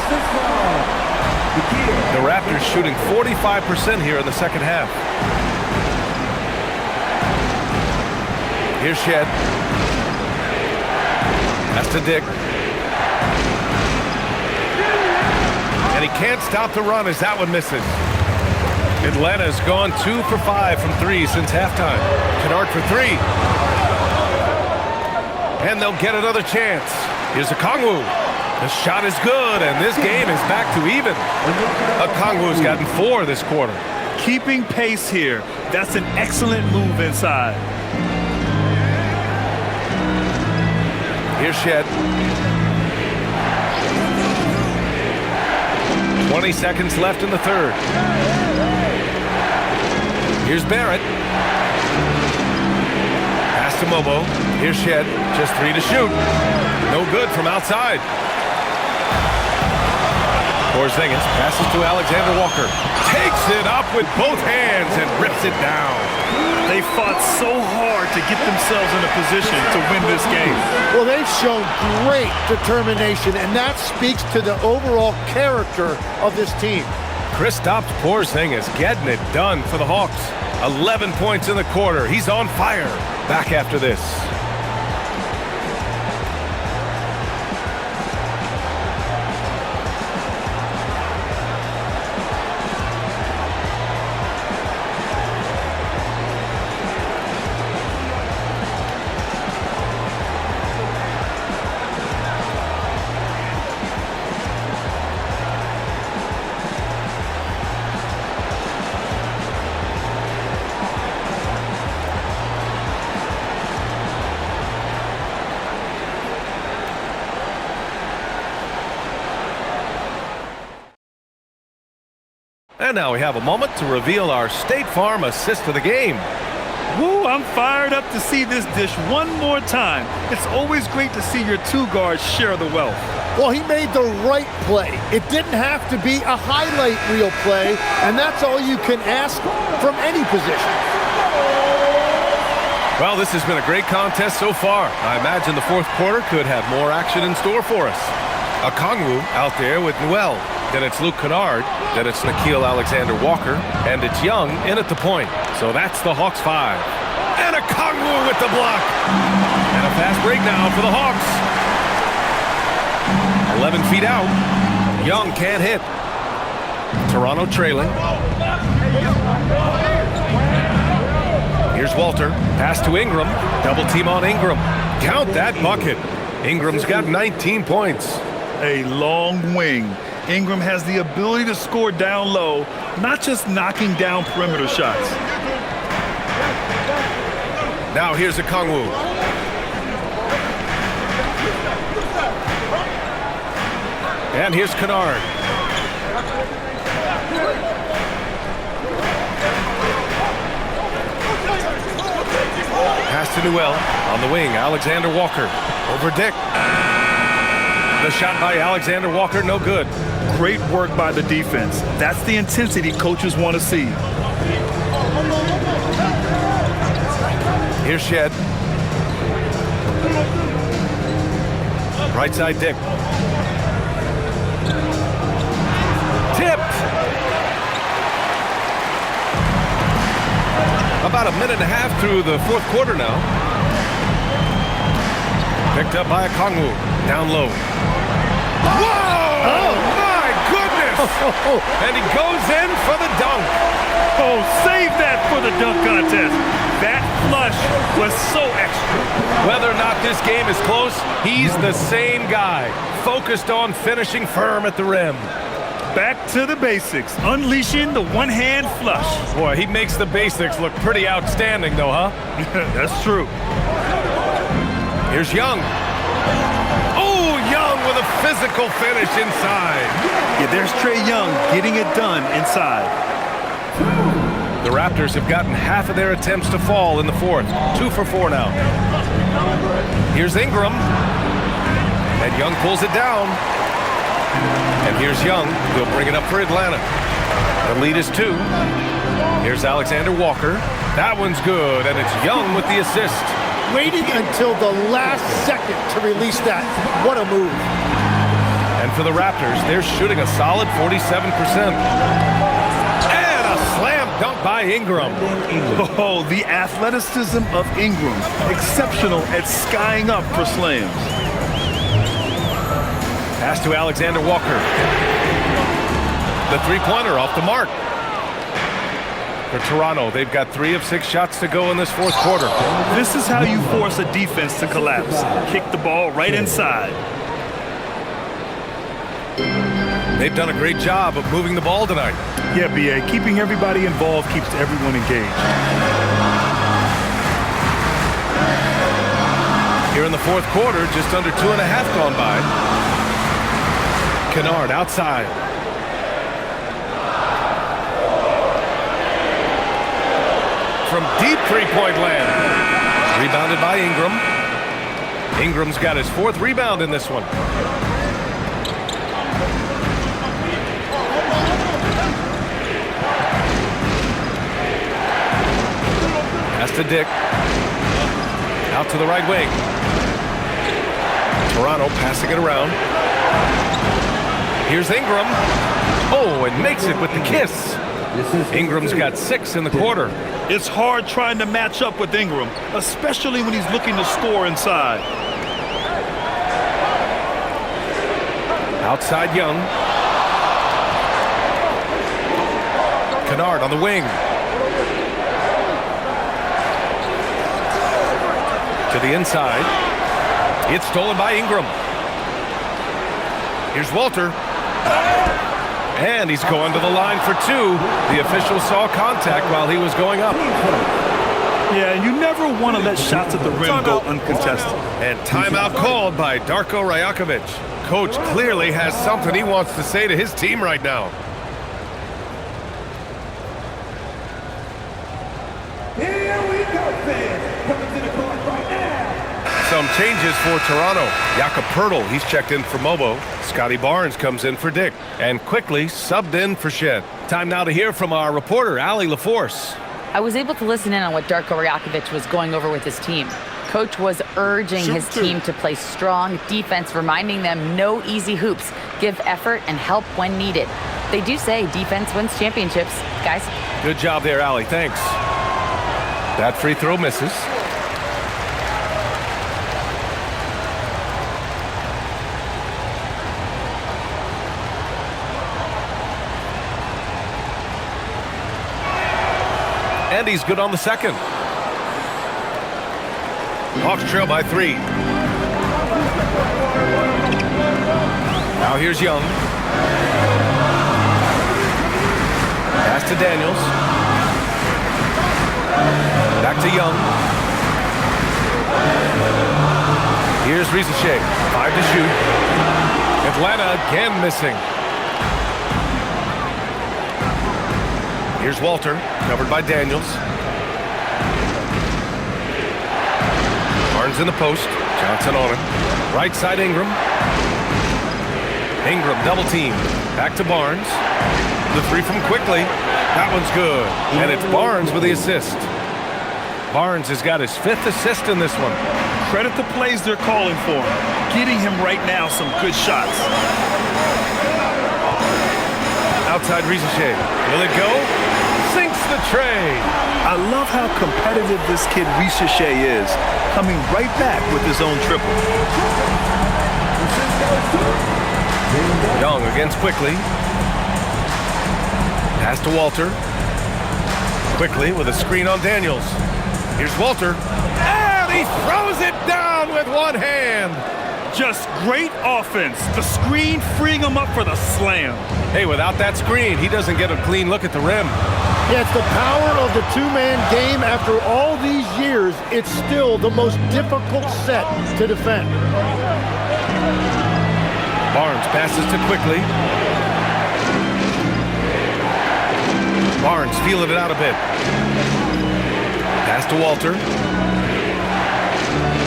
The Raptors shooting 45% here in the second half. Here's Shed. That's to Dick. And he can't stop the run as that one misses. Atlanta's gone 2 for 5 from 3 since halftime. Kennard for 3. And they'll get another chance. Here's Okongwu. The shot is good, and this game is back to even. Okongwu's gotten 4 this quarter. Keeping pace here. That's an excellent move inside. Here's Shed. 20 seconds left in the third. Here's Barrett. Pass to Mobo. Here's Shed. Just 3 to shoot. No good from outside. Porzingis passes to Alexander Walker. Takes it up with both hands and rips it down. They fought so hard to get themselves in a position to win this game. Well, they've shown great determination, and that speaks to the overall character of this team. Kristaps Porzingis getting it done for the Hawks. 11 points in the quarter. He's on fire. Back after this. And now we have a moment to reveal our State Farm assist of the game. Woo, I'm fired up to see this dish one more time. It's always great to see your 2 guards share the wealth. Well, he made the right play. It didn't have to be a highlight reel play, and that's all you can ask from any position. Well, this has been a great contest so far. I imagine the fourth quarter could have more action in store for us. Okongwu out there with Newell. Then it's Luke Kennard. Then it's Nickeil Alexander-Walker. And it's Young in at the point. So that's the Hawks 5. And Okongwu with the block. And a fast break now for the Hawks. 11 feet out. Young can't hit. Toronto trailing. Here's Walter. Pass to Ingram. Double team on Ingram. Count that bucket. Ingram's got 19 points. A long wing. Ingram has the ability to score down low, not just knocking down perimeter shots. Now here's Okongwu. And here's Kennard. Pass to Newell. On the wing, Alexander Walker. Over Dick. The shot by Alexander Walker, no good. Great work by the defense. That's the intensity coaches want to see. Here's Shed. Right side Dick. Tipped. About a minute and a half through the fourth quarter now. Picked up by Okongwu. Down low. Whoa! Oh, my goodness! And he goes in for the dunk. Oh, save that for the dunk contest. That flush was so extra. Whether or not this game is close, he's the same guy. Focused on finishing firm at the rim. Back to the basics. Unleashing the one-hand flush. Boy, he makes the basics look pretty outstanding, though, huh? That's true. Here's Young. Oh, Young with a physical finish inside. Yeah, there's Trae Young getting it done inside. The Raptors have gotten half of their attempts to fall in the fourth. 2 for 4 now. Here's Ingram. And Young pulls it down. And here's Young. He'll bring it up for Atlanta. The lead is 2. Here's Alexander Walker. That one's good, and it's Young with the assist. Waiting until the last second to release that. What a move. And for the Raptors, they're shooting a solid 47%. And a slam dunk by Ingram. Oh, the athleticism of Ingram. Exceptional at skying up for slams. Pass to Alexander Walker. The three-pointer off the mark. For Toronto, they've got 3 of 6 shots to go in this fourth quarter. This is how you force a defense to collapse. Kick the ball right inside. They've done a great job of moving the ball tonight. Yeah, B.A., keeping everybody involved keeps everyone engaged. Here in the fourth quarter, just under 2.5 gone by. Kennard outside. From deep three-point land. Rebounded by Ingram. Ingram's got his 4th rebound in this one. Pass to Dick. Out to the right wing. Toronto passing it around. Here's Ingram. Oh, and makes it with the kiss. Ingram's got 6 in the quarter. It's hard trying to match up with Ingram, especially when he's looking to score inside. Outside Young. Kennard on the wing. To the inside. It's stolen by Ingram. Here's Walter. And he's going to the line for 2. The official saw contact while he was going up. Yeah, and you never want to let shots at the rim go uncontested. And timeout called by Darko Rajakovic. Coach clearly has something he wants to say to his team right now. Here we go, fans. Coming to the court right now. Some changes for Toronto. Jakob Poeltl, he's checked in for Mobo. Scotty Barnes comes in for Dick. And quickly subbed in for Shed. Time now to hear from our reporter, Allie LaForce. I was able to listen in on what Darko Rajakovic was going over with his team. Coach was urging his team to play strong defense, reminding them no easy hoops, give effort and help when needed. They do say defense wins championships, guys. Good job there, Allie. Thanks. That free throw misses. And he's good on the second. Hawks trail by 3. Now here's Young. Pass to Daniels. Back to Young. Here's Rizachet. 5 to shoot. Atlanta again missing. Here's Walter, covered by Daniels. Barnes in the post. Johnson on him. Right side Ingram. Ingram double team. Back to Barnes. The 3 from Quickly. That one's good. And it's Barnes with the assist. Barnes has got his 5th assist in this one. Credit the plays they're calling for. Getting him right now some good shots. Outside Rizachet. Will it go? Sinks the tray. I love how competitive this kid Rizachet is, coming right back with his own triple. Young against Quickly. Pass to Walter. Quickly with a screen on Daniels. Here's Walter. And he throws it down with one hand. Just great offense. The screen freeing him up for the slam. Hey, without that screen, he doesn't get a clean look at the rim. Yeah, it's the power of the two-man game. After all these years, it's still the most difficult set to defend. Barnes passes to Quickly. Barnes feeling it out a bit. Pass to Walter.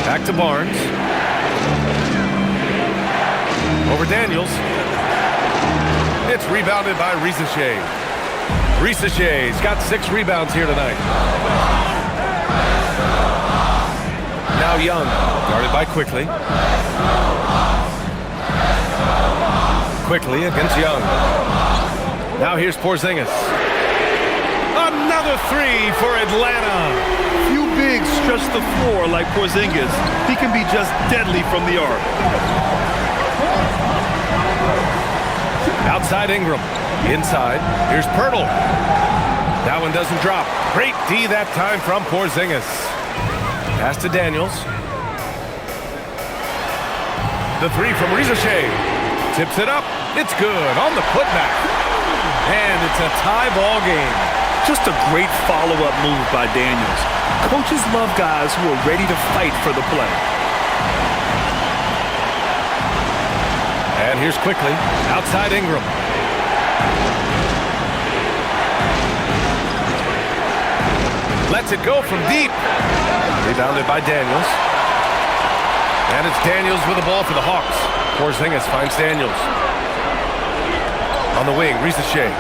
Back to Barnes. Over Daniels. It's rebounded by Risacher. Risacher's got 6 rebounds here tonight. Now Young, guarded by Quickly. Quickly against Young. Now here's Porzingis. Another 3 for Atlanta. Few bigs stretch the floor like Porzingis. He can be just deadly from the arc. Outside Ingram. Inside. Here's Pirtle. That one doesn't drop. Great D that time from Porzingis. Pass to Daniels. The 3 from Risacher. Tips it up. It's good on the putback. And it's a tie ball game. Just a great follow-up move by Daniels. Coaches love guys who are ready to fight for the play. And here's Quickly. Outside Ingram. Lets it go from deep. Rebounded by Daniels. And it's Daniels with the ball for the Hawks. Porzingis finds Daniels. On the wing, Risacher.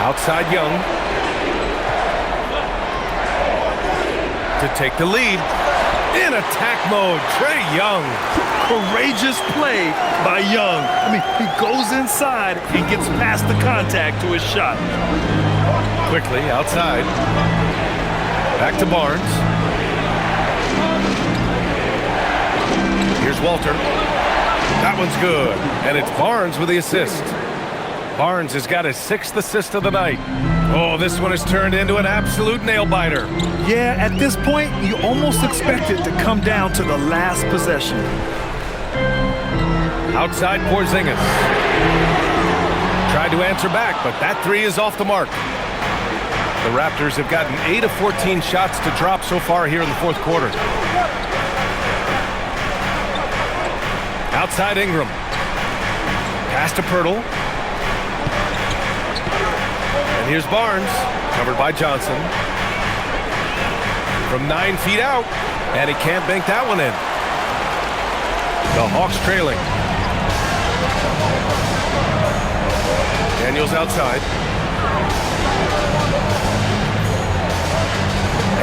Outside Young. To take the lead. In attack mode, Trae Young. Courageous play by Young. I mean, he goes inside and gets past the contact to his shot. Quickly outside. Back to Barnes. Here's Walter. That one's good. And it's Barnes with the assist. Barnes has got his 6th assist of the night. Oh, this one has turned into an absolute nail-biter. Yeah, at this point, you almost expect it to come down to the last possession. Outside Porzingis. Tried to answer back, but that 3 is off the mark. The Raptors have gotten 8 of 14 shots to drop so far here in the 4th quarter. Outside Ingram. Pass to Pirtle. And here's Barnes, covered by Johnson. From 9 feet out, and he can't bank that one in. The Hawks trailing. Daniels outside.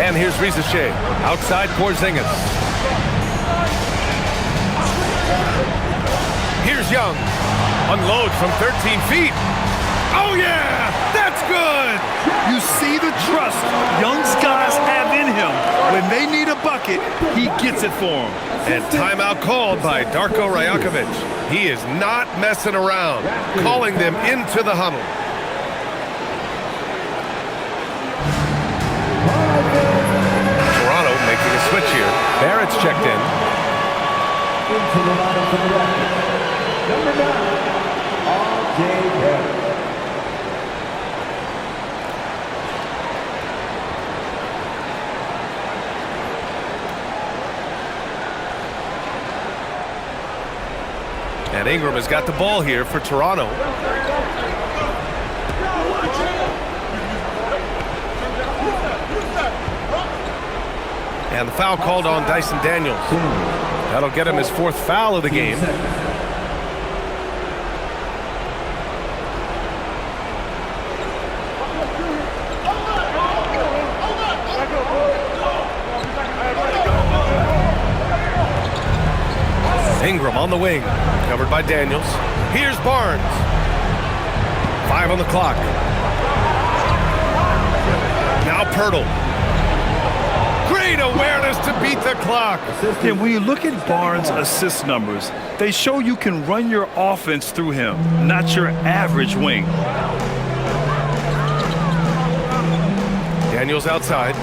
And here's Risacher. Outside Porzingis. Here's Young. Unloads from 13 feet. Oh, yeah! That's good! You see the trust Young's guys have in him. When they need a bucket, he gets it for them. And timeout called by Darko Rajakovic. He is not messing around, calling them into the huddle. Toronto making a switch here. Barrett's checked in. Into the lineup for the Raptors. Number 9, R.J. Barrett. And Ingram has got the ball here for Toronto. And the foul called on Dyson Daniels. That'll get him his 4th foul of the game. Ingram on the wing, covered by Daniels. Here's Barnes. 5 on the clock. Now Pirtle. Great awareness to beat the clock. And when you look at Barnes' assist numbers, they show you can run your offense through him, not your average wing. Daniels outside.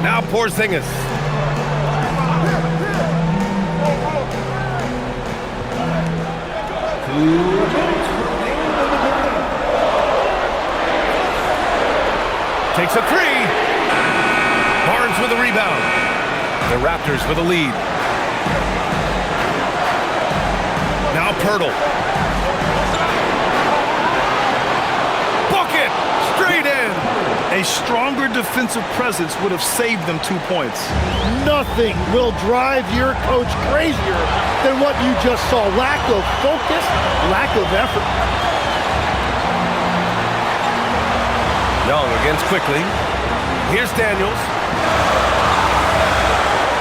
Now Porzingis. Takes a 3. Barnes with a rebound. The Raptors Raptors with a lead. Now Pirtle. Bucket! Straight in! A stronger defensive presence would have saved them 2 points. Nothing will drive your coach crazier than what you just saw. Lack of focus, lack of effort. Young against quickly. Here's Daniels.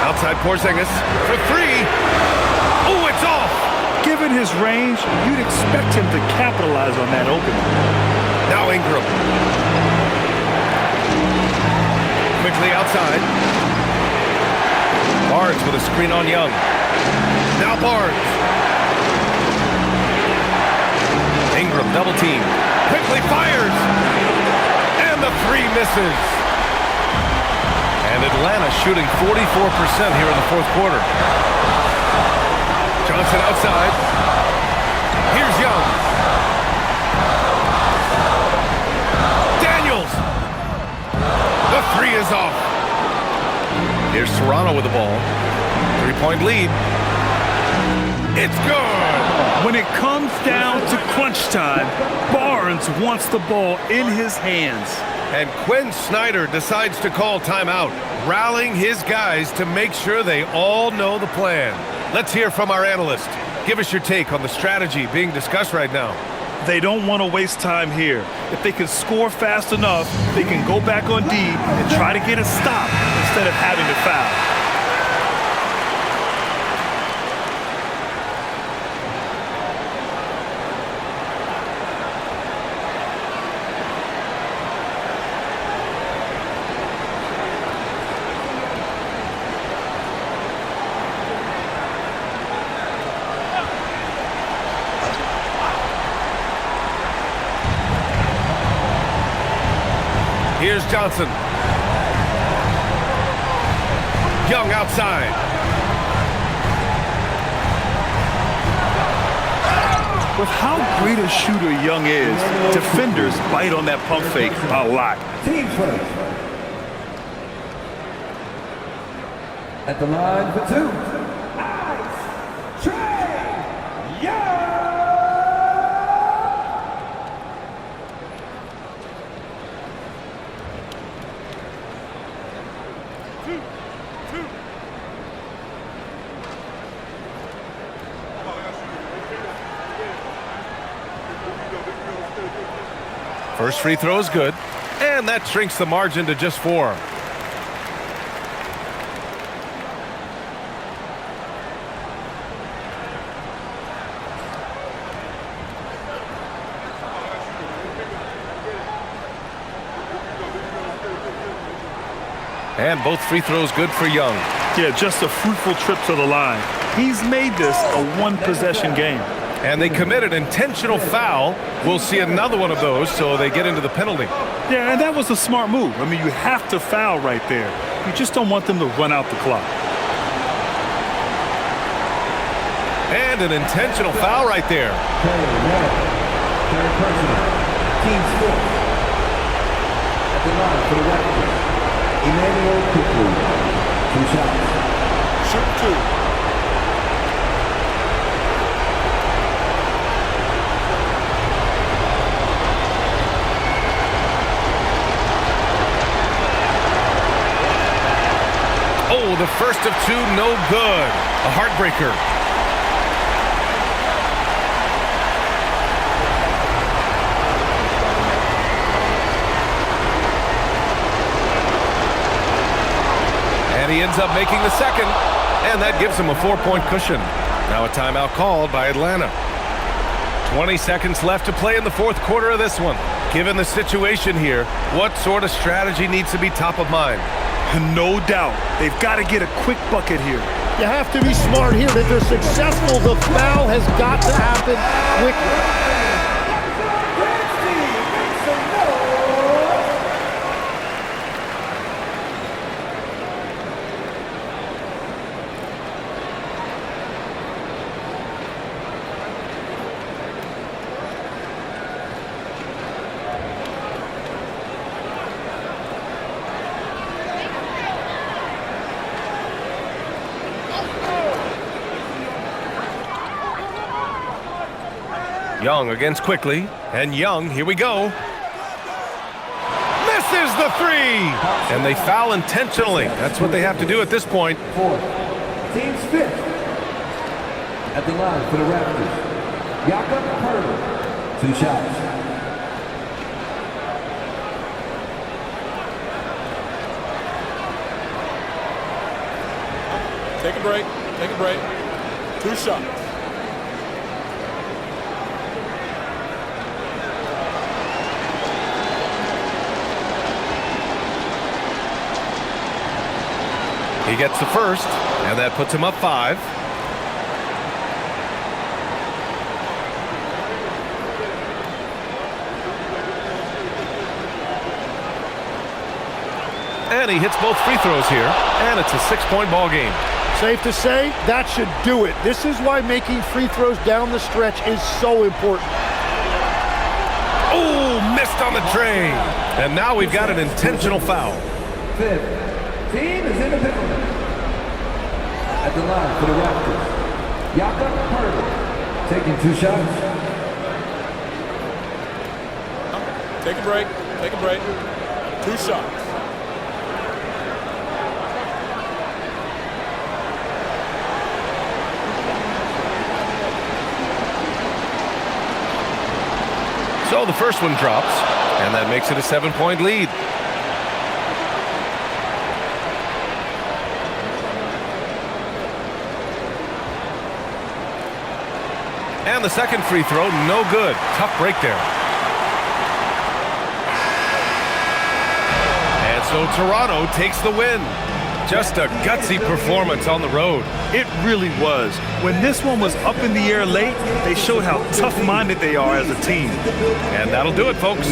Outside Porzingis for three. Oh, it's off! Given his range, you'd expect him to capitalize on that opening. Now Ingram. Quickly outside. Barnes with a screen on Young. Now Barnes. Ingram double team. Quickly fires. And the three misses. And Atlanta shooting 44% here in the fourth quarter. Johnson outside. Here's Young. Daniels. The three is off. Here's Toronto with the ball. 3-point lead. It's good. When it comes down to crunch time, Barnes wants the ball in his hands. And Quinn Snyder decides to call timeout, rallying his guys to make sure they all know the plan. Let's hear from our analyst. Give us your take on the strategy being discussed right now. They don't want to waste time here. If they can score fast enough, they can go back on D and try to get a stop instead of having to foul. Here's Johnson. Young outside. With how great a shooter Young is, defenders bite on that pump fake a lot. Team first. At the line for two. Ice Trae Young. First free throw is good, and that shrinks the margin to just 4. And both free throws good for Young. Yeah, just a fruitful trip to the line. He's made this a one-possession game. And they committed intentional foul. We'll see another one of those, so they get into the penalty. Yeah, and that was a smart move. I mean, you have to foul right there. You just don't want them to run out the clock. And an intentional foul right there. Third personal. Team's fourth. At the line for the Raptors, Emmanuel Quickly. 2 shots. Shoot 2. Oh, the first of 2, no good. A heartbreaker. And he ends up making the second, and that gives him a 4-point cushion. Now a timeout called by Atlanta. 20 seconds left to play in the fourth quarter of this one. Given the situation here, what sort of strategy needs to be top of mind? No doubt. They've got to get a quick bucket here. You have to be smart here. If they're successful, the foul has got to happen quickly. Young against Quickly. And Young, here we go. Misses the three! And they foul intentionally. That's what they have to do at this point. 4. Team's 5th. At the line for the Raptors, Jakob Poeltl. 2 shots. Take a break. Take a break. 2 shots. He gets the first, and that puts him up 5. And he hits both free throws here, and it's a 6-point ball game. Safe to say, that should do it. This is why making free throws down the stretch is so important. Oh, missed on the tray. And now we've got an intentional foul. 5th. Team is in the penalty. At the line for the Raptors, Jakob Poeltl. Taking 2 shots. Take a break. Take a break. 2 shots. So the first one drops, and that makes it a 7-point lead. And the second free throw, no good. Tough break there. And so Toronto takes the win. Just a gutsy performance on the road. It really was. When this one was up in the air late, they showed how tough-minded they are as a team. And that'll do it, folks.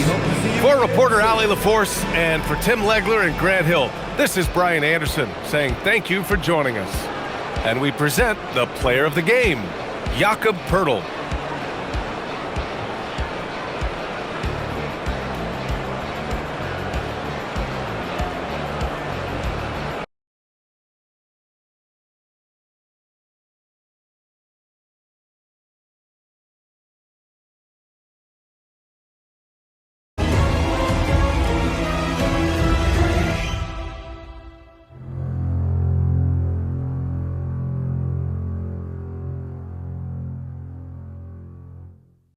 For reporter Allie LaForce and for Tim Legler and Grant Hill, this is Brian Anderson saying thank you for joining us. And we present the player of the game, Jakob Poeltl.